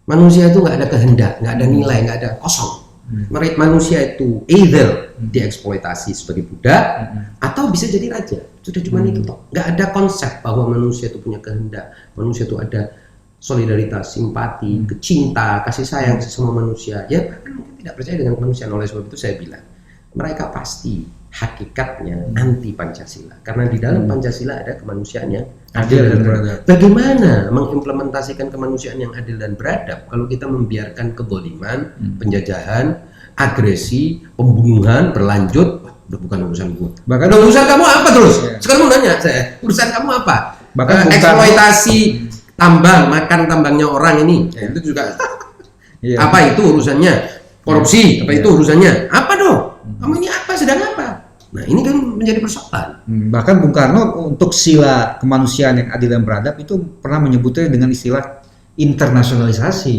Manusia itu nggak ada kehendak, nggak ada nilai, nggak ada, kosong. Manusia itu either dieksploitasi sebagai budak atau bisa jadi raja. Sudah cuma itu toh. Nggak ada konsep bahwa manusia itu punya kehendak, manusia itu ada solidaritas, simpati, cinta, kasih sayang sesama manusia. Ya bahkan mungkin tidak percaya dengan kemanusiaan. Oleh sebab itu saya bilang mereka pasti hakikatnya anti Pancasila. Karena di dalam Pancasila ada kemanusiaan yang Adil dan beradab. Bagaimana mengimplementasikan kemanusiaan yang adil dan beradab kalau kita membiarkan kezaliman, penjajahan, agresi, pembunuhan berlanjut? Wah, bukan urusan gue. Bahkan Urusan kamu apa terus? Sekarang mau nanya saya, urusan kamu apa? Bahkan Eksploitasi tambang, makan tambangnya orang ini, itu juga Iya. apa itu urusannya? Korupsi, apa itu urusannya? Apa dong? Kamu ini apa? Sedang apa? Nah ini kan menjadi persoalan. Bahkan Bung Karno untuk sila kemanusiaan yang adil dan beradab itu pernah menyebutnya dengan istilah internasionalisasi.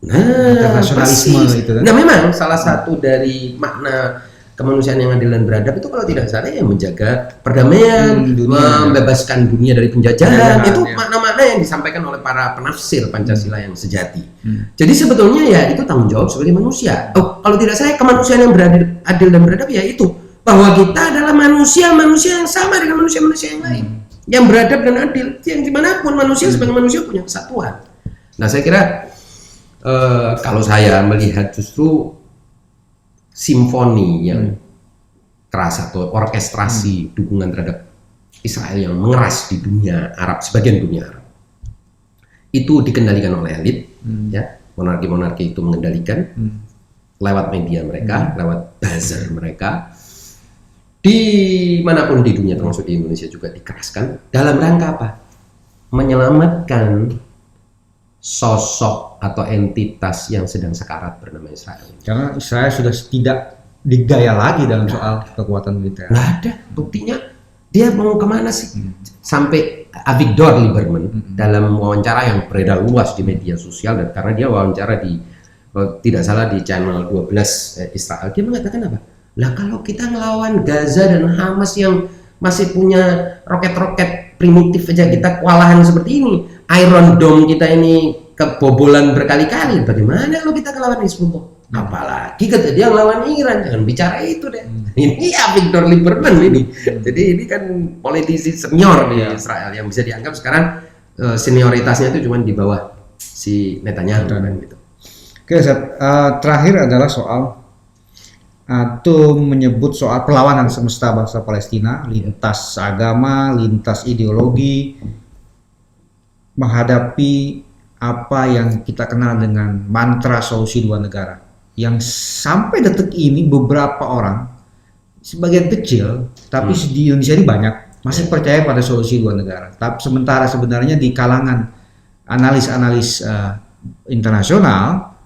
Nah, Internasionalisme persis. itu kan. Nah memang salah satu dari makna kemanusiaan yang adil dan beradab itu kalau tidak salah ya menjaga perdamaian, dunia, membebaskan dunia dari penjajahan. Itu ya. makna-makna yang disampaikan oleh para penafsir Pancasila yang sejati. Jadi sebetulnya ya itu tanggung jawab sebagai manusia. Oh, kalau tidak salah kemanusiaan yang adil dan beradab ya itu bahwa kita adalah manusia yang sama dengan manusia-manusia yang lain, yang beradab dan adil, yang dimanapun manusia sebagai manusia punya kesatuan. Nah saya kira kalau saya melihat justru simfoni yang keras atau orkestrasi dukungan terhadap Israel yang mengeras di dunia Arab, sebagian dunia Arab, itu dikendalikan oleh elit, ya monarki-monarki itu mengendalikan lewat media mereka, lewat buzzer mereka. Dimanapun di dunia termasuk di Indonesia juga dikeraskan dalam rangka apa? Menyelamatkan sosok atau entitas yang sedang sekarat bernama Israel. Karena Israel sudah tidak digaya lagi dalam soal kekuatan militer. Nggak ada buktinya. Dia mau kemana sih? Sampai Avigdor Lieberman dalam wawancara yang beredar luas di media sosial, dan karena dia wawancara di tidak salah di channel 12 Israel, dia mengatakan apa? Lah kalau kita ngelawan Gaza dan Hamas yang masih punya roket-roket primitif aja kita kewalahan seperti ini, Iron Dome kita ini kebobolan berkali-kali, bagaimana kalau kita ngelawan Hizbullah? Apalagi kata dia ngelawan Iran, jangan bicara itu deh. Ini Avigdor Lieberman ini. Jadi ini kan politisi senior di Israel yang bisa dianggap sekarang senioritasnya itu cuma di bawah si Netanyahu kan gitu. Oke, terakhir adalah soal Atum menyebut soal perlawanan semesta bangsa Palestina, lintas agama, lintas ideologi, menghadapi apa yang kita kenal dengan mantra solusi dua negara, yang sampai detik ini beberapa orang, sebagian kecil, tapi di Indonesia ini banyak, masih percaya pada solusi dua negara. Tapi sementara sebenarnya di kalangan analis-analis internasional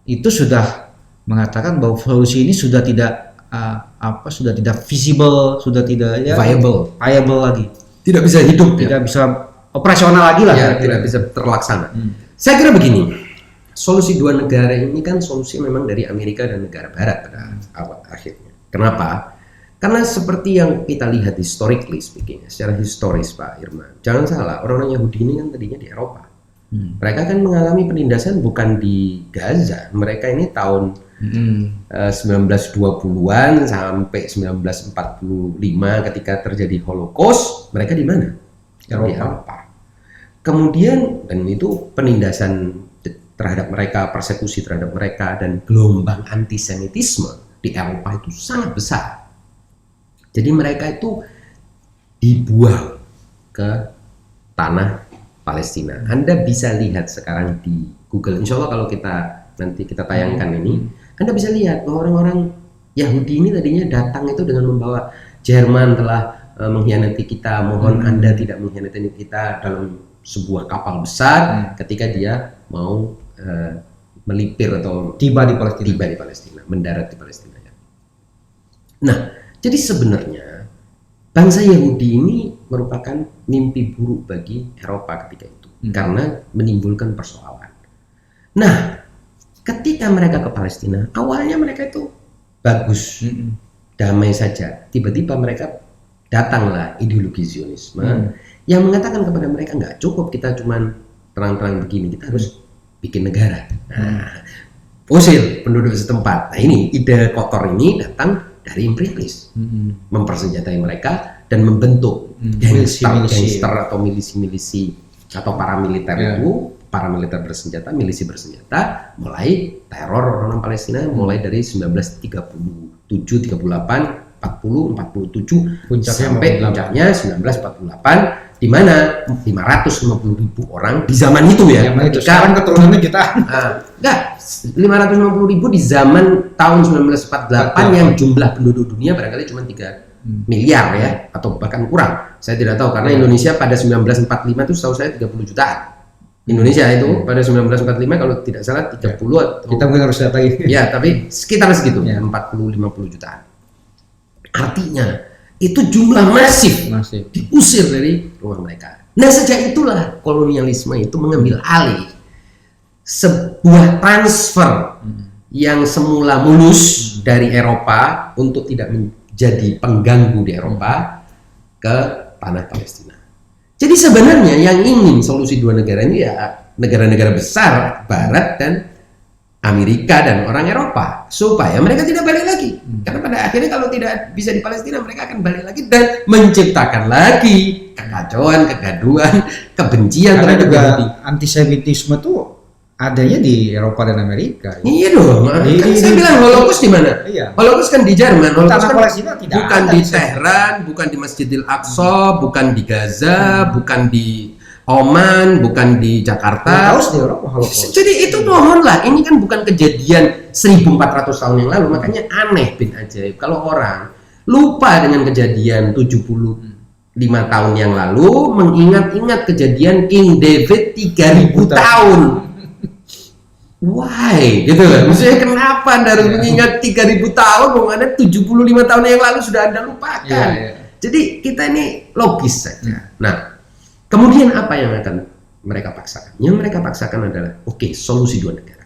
itu sudah mengatakan bahwa solusi ini sudah tidak sudah tidak visible, sudah tidak viable lagi, tidak bisa hidup, tidak bisa operasional lagi lah, tidak bisa terlaksana. Saya kira begini, solusi dua negara ini kan solusi memang dari Amerika dan negara Barat pada awal akhirnya. Kenapa? Karena seperti yang kita lihat historically speaking, secara historis Pak Irman, jangan salah, orang-orang Yahudi ini kan tadinya di Eropa. Mereka kan mengalami penindasan bukan di Gaza. Mereka ini tahun 1920-an sampai 1945 ketika terjadi Holocaust, mereka di mana? Di Eropa. Kemudian, dan itu penindasan terhadap mereka, persekusi terhadap mereka, dan gelombang antisemitisme di Eropa itu sangat besar. Jadi mereka itu dibuang ke tanah Palestina. Anda bisa lihat sekarang di Google, insya Allah kalau nanti kita tayangkan ini, Anda bisa lihat bahwa orang-orang Yahudi ini tadinya datang itu dengan membawa Jerman telah mengkhianati kita, mohon Anda tidak mengkhianati kita dalam sebuah kapal besar ketika dia mau melipir atau tiba di Palestina, mendarat di Palestina. Nah, jadi sebenarnya bangsa Yahudi ini merupakan mimpi buruk bagi Eropa ketika itu karena menimbulkan persoalan. Nah, ketika mereka ke Palestina, awalnya mereka itu bagus, damai saja. Tiba-tiba mereka datanglah ideologi Zionisme yang mengatakan kepada mereka nggak cukup kita cuman terang-terang begini, kita harus bikin negara. Nah, usir penduduk setempat. Nah ini ide kotor ini datang dari imperialis, mempersenjatai mereka dan membentuk gangster atau milisi-milisi atau paramiliter itu, paramiliter bersenjata, milisi bersenjata, mulai teror orang Palestina mulai dari 1937-38 40, 47 Puncaknya sampai 48. puncaknya 1948 di mana 550.000 orang di zaman itu ya. Zaman itu ketika- sekarang keturunannya jutaan. enggak 550.000 di zaman tahun 1948 yang jumlah penduduk dunia barangkali cuma 3 miliar ya atau bahkan kurang. Saya tidak tahu karena Indonesia pada 1945 itu setahu saya 30 jutaan. Indonesia itu pada 1945 kalau tidak salah 30 atau Kita mungkin harus lihat lagi. ya tapi sekitar segitu Ya. 40-50 jutaan. Artinya itu jumlah masif Masih. diusir dari rumah mereka. Nah sejak itulah kolonialisme itu mengambil alih sebuah transfer yang semula mulus dari Eropa untuk tidak menjadi pengganggu di Eropa ke tanah Palestina. Jadi sebenarnya yang ingin solusi dua negara ini ya negara-negara besar Barat dan Amerika dan orang Eropa supaya mereka tidak balik lagi. Karena pada akhirnya kalau tidak bisa di Palestina mereka akan balik lagi dan menciptakan lagi kekacauan, kegaduhan, kebencian Karena terhadap juga Yahudi. antisemitisme tuh adanya di Eropa dan Amerika. Iya dong, kan Di- saya di- bilang Holocaust di mana? Iya. Holocaust kan di Jerman, Holocaust Tanah kan Palestina tidak bukan ada di di sana. Tehran, bukan di Masjidil Aqsa, bukan di Gaza, bukan di Oman, bukan di Jakarta. Tahu di Eropa Holocaust. Jadi itu mohonlah, ini kan bukan kejadian 1400 tahun yang lalu, makanya aneh bin ajaib kalau orang lupa dengan kejadian 75 tahun yang lalu, mengingat-ingat kejadian King David 3000 tahun. Why? Gitu kan? Maksudnya kenapa Anda harus mengingat 3000 tahun, Anda 75 tahun yang lalu sudah Anda lupakan. Iya, iya. Jadi kita ini logis saja. Nah, kemudian apa yang akan mereka paksakan? Yang mereka paksakan adalah, oke, solusi dua negara.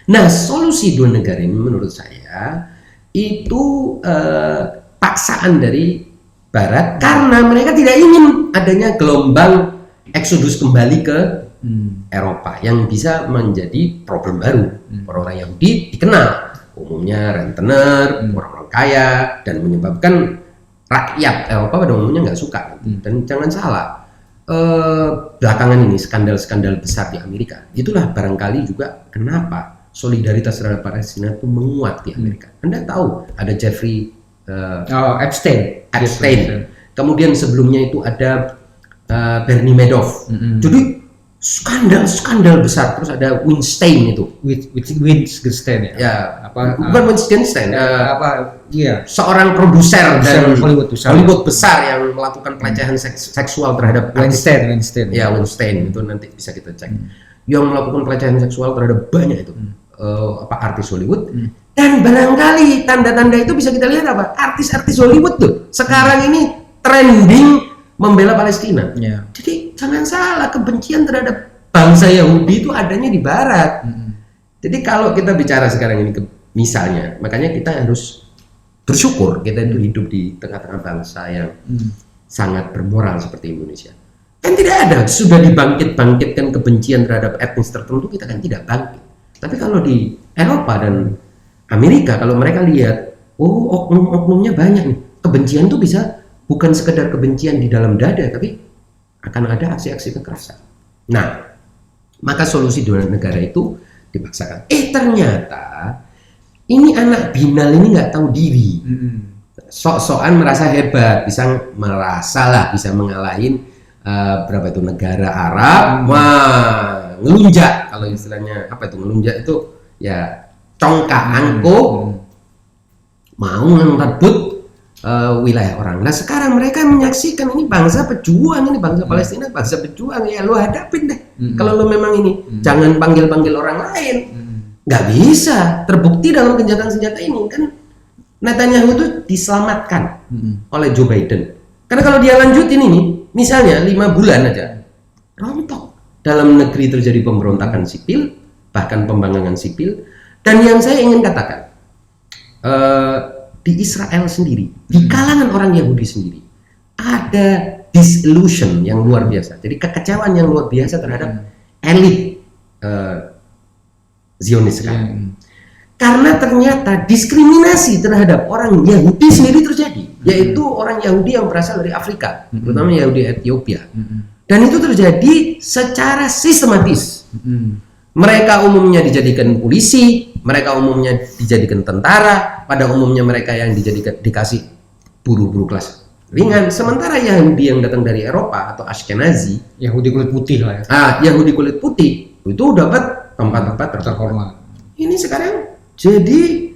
Nah, solusi dua negara ini menurut saya itu paksaan dari Barat karena mereka tidak ingin adanya gelombang eksodus kembali ke Eropa yang bisa menjadi problem baru. Orang-orang Yahudi dikenal umumnya rentenir, orang-orang kaya, dan menyebabkan rakyat Eropa pada umumnya nggak suka. Dan jangan salah, belakangan ini skandal-skandal besar di Amerika, itulah barangkali juga kenapa solidaritas terhadap Palestina itu menguat di Amerika. Anda tahu ada Jeffrey Epstein. Epstein. Kemudian sebelumnya itu ada Bernie Madoff. Jadi skandal besar. Terus ada Weinstein itu. Wittgenstein ya. Ya, Apa? bukan Weinstein. Iya. Seorang produser dan Hollywood besar yang melakukan pelecehan seksual terhadap artis. Weinstein. Ya, Weinstein itu nanti bisa kita cek. Yang melakukan pelecehan seksual terhadap banyak itu artis Hollywood. Dan barangkali tanda-tanda itu bisa kita lihat apa? Artis-artis Hollywood tuh sekarang ini trending membela Palestina. Ya. Jadi jangan salah, kebencian terhadap bangsa Yahudi itu adanya di Barat. Jadi kalau kita bicara sekarang ini misalnya, makanya kita harus bersyukur kita itu hidup di tengah-tengah bangsa yang sangat bermoral seperti Indonesia. Kan tidak ada, sudah dibangkit-bangkitkan kebencian terhadap etnis tertentu, kita kan tidak bangkit. Tapi kalau di Eropa dan Amerika, kalau mereka lihat, oh oknum-oknumnya banyak nih, kebencian itu bisa bukan sekedar kebencian di dalam dada, tapi akan ada aksi-aksi kekerasan. Nah, maka solusi dua negara itu dipaksakan. Ternyata ini anak binal ini nggak tahu diri, sok-sokan merasa hebat, bisa mengalahin berapa itu negara Arab, wah ngelunjak kalau istilahnya apa itu ngelunjak itu ya congkak angkuh mau ngerebut wilayah orang. Nah sekarang mereka menyaksikan ini bangsa pejuang, ini bangsa Palestina bangsa pejuang, ya lo hadapin deh. Kalau lo memang ini jangan panggil orang lain. Nggak bisa terbukti dalam gencatan senjata ini kan Netanyahu itu diselamatkan oleh Joe Biden. Karena kalau dia lanjutin ini, misalnya 5 bulan aja rontok. Dalam negeri terjadi pemberontakan sipil, bahkan pembangkangan sipil. Dan yang saya ingin katakan, di Israel sendiri, di kalangan orang Yahudi sendiri, ada disillusion yang luar biasa. Jadi kekecewaan yang luar biasa terhadap elit Zionis sekarang. Karena ternyata diskriminasi terhadap orang Yahudi sendiri terjadi, yaitu orang Yahudi yang berasal dari Afrika, terutama Yahudi Ethiopia. Dan itu terjadi secara sistematis. Mereka umumnya dijadikan polisi, mereka umumnya dijadikan tentara, pada umumnya mereka yang dikasih buru-buru kelas ringan. Sementara Yahudi yang datang dari Eropa atau Ashkenazi, Yahudi kulit putih lah ya. Yahudi kulit putih itu dapat tempat-tempat terhormat. Ini sekarang jadi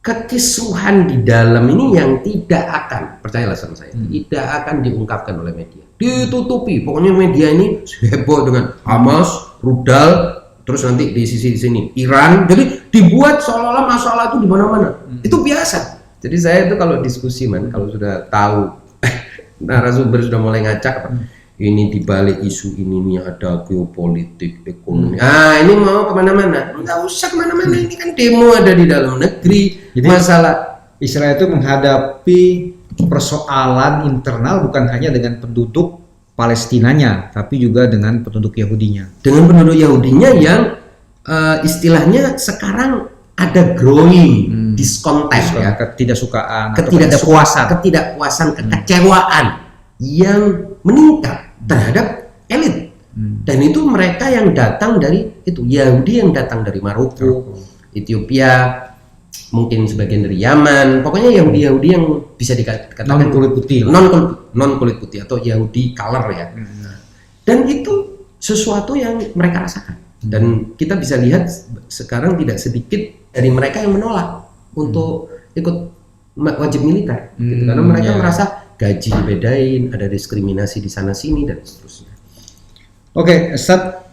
kekisruhan di dalam ini yang tidak akan, percayalah sama saya, tidak akan diungkapkan oleh media. Ditutupi, pokoknya media ini heboh dengan Hamas, rudal, terus nanti di sisi sini Iran, jadi dibuat seolah-olah masalah itu di mana-mana. Itu biasa. Jadi saya itu kalau diskusi kalau sudah tahu narasumber sudah mulai ngacak, ini dibalik isu ini nih ada geopolitik, ekonomi. Ini mau kemana-mana? Nggak usah kemana-mana. Ini kan demo ada di dalam negeri. Jadi, masalah Israel itu menghadapi persoalan internal bukan hanya dengan penduduk Palestinanya, tapi juga dengan penduduk Yahudinya. Dengan penduduk Yahudinya yang istilahnya sekarang ada growing discontent, ya, ketidaksukaan, ketidakpuasan, kekecewaan yang meningkat terhadap elit. Dan itu mereka yang datang dari itu, Yahudi yang datang dari Maroko, Ethiopia, mungkin sebagian dari Yaman, pokoknya Yahudi yang bisa dikatakan non kulit putih, non kulit putih atau Yahudi color ya. Dan itu sesuatu yang mereka rasakan. Dan kita bisa lihat sekarang tidak sedikit dari mereka yang menolak untuk ikut wajib militer, gitu. Karena mereka merasa gaji dibedain, ada diskriminasi di sana sini dan seterusnya. Oke, Ustaz,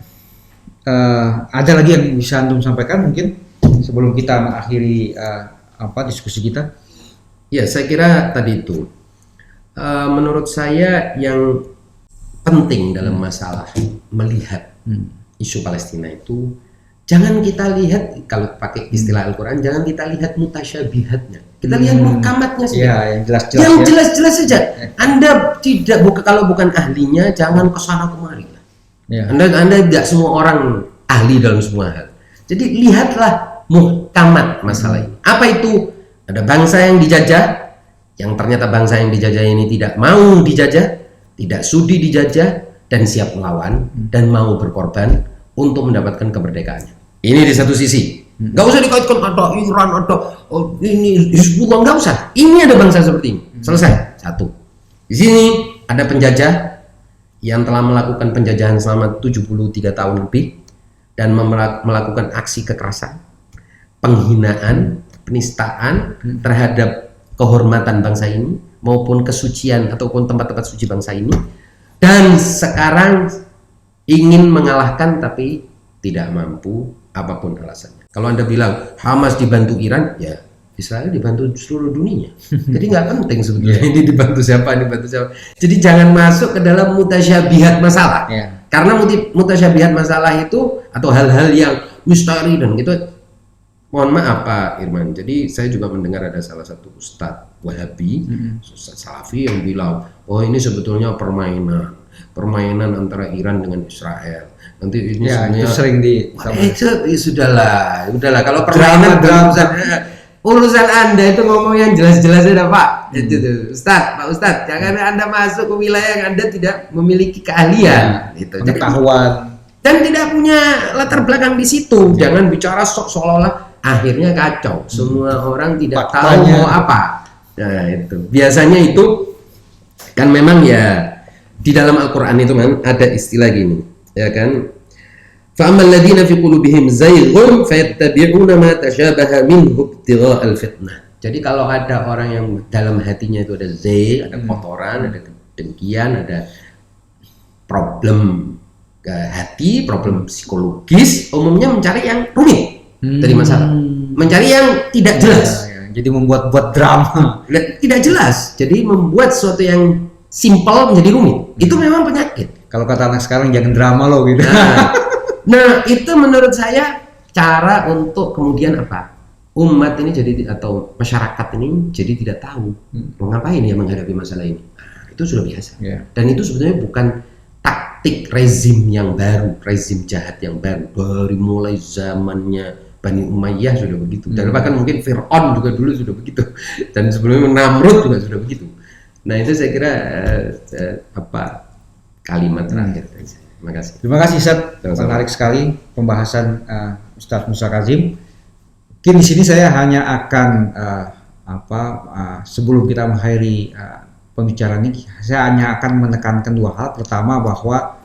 ada lagi yang bisa antum sampaikan mungkin sebelum kita mengakhiri diskusi kita? Ya, saya kira tadi itu menurut saya yang penting dalam masalah melihat isu Palestina itu, jangan kita lihat, kalau pakai istilah Al-Quran, jangan kita lihat mutasyabihatnya, kita lihat muhkamatnya saja, yang jelas-jelas saja. Anda tidak kalau bukan ahlinya, jangan kesana kemari. Anda tidak semua orang ahli dalam semua hal. Jadi lihatlah muhkamat masalah ini. Apa itu? Ada bangsa yang dijajah, yang ternyata bangsa yang dijajah ini tidak mau dijajah, tidak sudi dijajah, dan siap melawan dan mau berkorban untuk mendapatkan kemerdekaannya. Ini di satu sisi. Nggak usah dikaitkan ada Iran, ada ini Hizbullah, nggak usah. Ini ada bangsa seperti ini. Selesai. Satu. Di sini ada penjajah yang telah melakukan penjajahan selama 73 tahun lebih dan melakukan aksi kekerasan, penghinaan, penistaan terhadap kehormatan bangsa ini maupun kesucian ataupun tempat-tempat suci bangsa ini, dan sekarang ingin mengalahkan tapi tidak mampu apapun alasannya. Kalau Anda bilang Hamas dibantu Iran, ya Israel dibantu seluruh dunia. Jadi nggak penting sebetulnya ini dibantu siapa. Jadi jangan masuk ke dalam mutasyabihat masalah. Karena mutasyabihat masalah itu atau hal-hal yang misteri dan gitu, mohon maaf Pak Irman. Jadi saya juga mendengar ada salah satu Ustadz Wahabi, Ustadz Salafi yang bilang, oh ini sebetulnya permainan antara Iran dengan Israel. Nanti ini itu sering sudahlah. Kalau permainan urusan Anda itu ngomong yang jelas-jelas aja Pak. Pak Ustadz, jangan Anda masuk ke wilayah yang Anda tidak memiliki keahlian, pengetahuan dan tidak punya latar belakang di situ. Jangan bicara seolah-olah akhirnya kacau. Semua orang tidak tahu mau apa. Nah itu biasanya itu kan memang ya di dalam Al-Quran itu kan ada istilah gini, ya kan? فَأَمَّا الَّذِينَ فِي قُلُوبِهِمْ زَيْغٌ فَيَتَّبِعُونَ مَا تَشَابَهَ مِنْهُ ابْتِغَاءَ الْفِتْنَةِ. Jadi kalau ada orang yang dalam hatinya itu ada zayg, ada kotoran, ada kedengkian, ada problem hati, problem psikologis, umumnya mencari yang rumit dari masalah, mencari yang tidak jelas. Jadi membuat drama, tidak jelas. Jadi membuat sesuatu yang simpel menjadi rumit. Itu memang penyakit. Kalau kata anak sekarang jangan drama loh gitu. Nah itu menurut saya cara untuk kemudian apa? Umat ini jadi atau masyarakat ini jadi tidak tahu mau ngapain ya menghadapi masalah ini. Nah, itu sudah biasa. Dan itu sebetulnya bukan taktik rezim yang baru, rezim jahat yang baru. Dari mulai zamannya Bani Umayyah sudah begitu. Dan bahkan mungkin Fir'aun juga dulu sudah begitu. Dan sebelumnya Namrud juga sudah begitu. Nah itu saya kira kalimat terakhir. Terima kasih. Terima kasih Ustaz, Sama-sama. menarik sekali pembahasan Ustadz Musa Kazim. Mungkin di sini saya hanya akan sebelum kita mengakhiri pembicaraan ini, saya hanya akan menekankan dua hal. Pertama, bahwa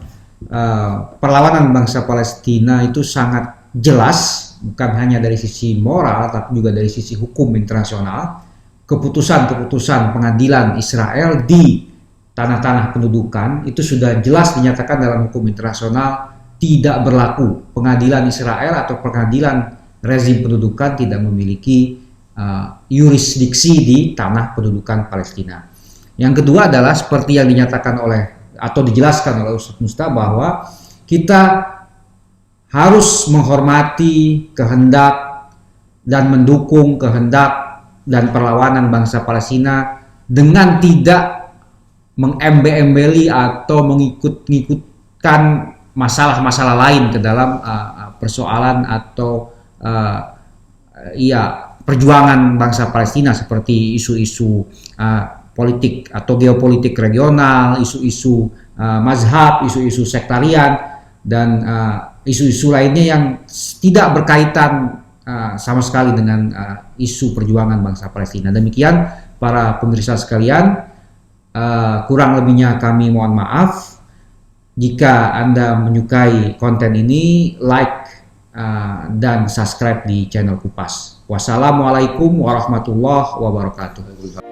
perlawanan bangsa Palestina itu sangat jelas, bukan hanya dari sisi moral, tapi juga dari sisi hukum internasional. Keputusan-keputusan pengadilan Israel di tanah-tanah pendudukan itu sudah jelas dinyatakan dalam hukum internasional tidak berlaku. Pengadilan Israel atau pengadilan rezim pendudukan tidak memiliki yurisdiksi di tanah pendudukan Palestina. Yang kedua adalah seperti yang dinyatakan oleh atau dijelaskan oleh Ustadz Musta, bahwa kita harus menghormati kehendak dan mendukung kehendak dan perlawanan bangsa Palestina dengan tidak mengembe-embeli atau mengikutkan masalah-masalah lain ke dalam persoalan atau perjuangan bangsa Palestina, seperti isu-isu politik atau geopolitik regional, isu-isu mazhab, isu-isu sektarian, dan isu-isu lainnya yang tidak berkaitan sama sekali dengan isu perjuangan bangsa Palestina. Demikian para pemirsa sekalian, kurang lebihnya kami mohon maaf. Jika Anda menyukai konten ini, like dan subscribe di channel Kupas. Wassalamualaikum warahmatullahi wabarakatuh.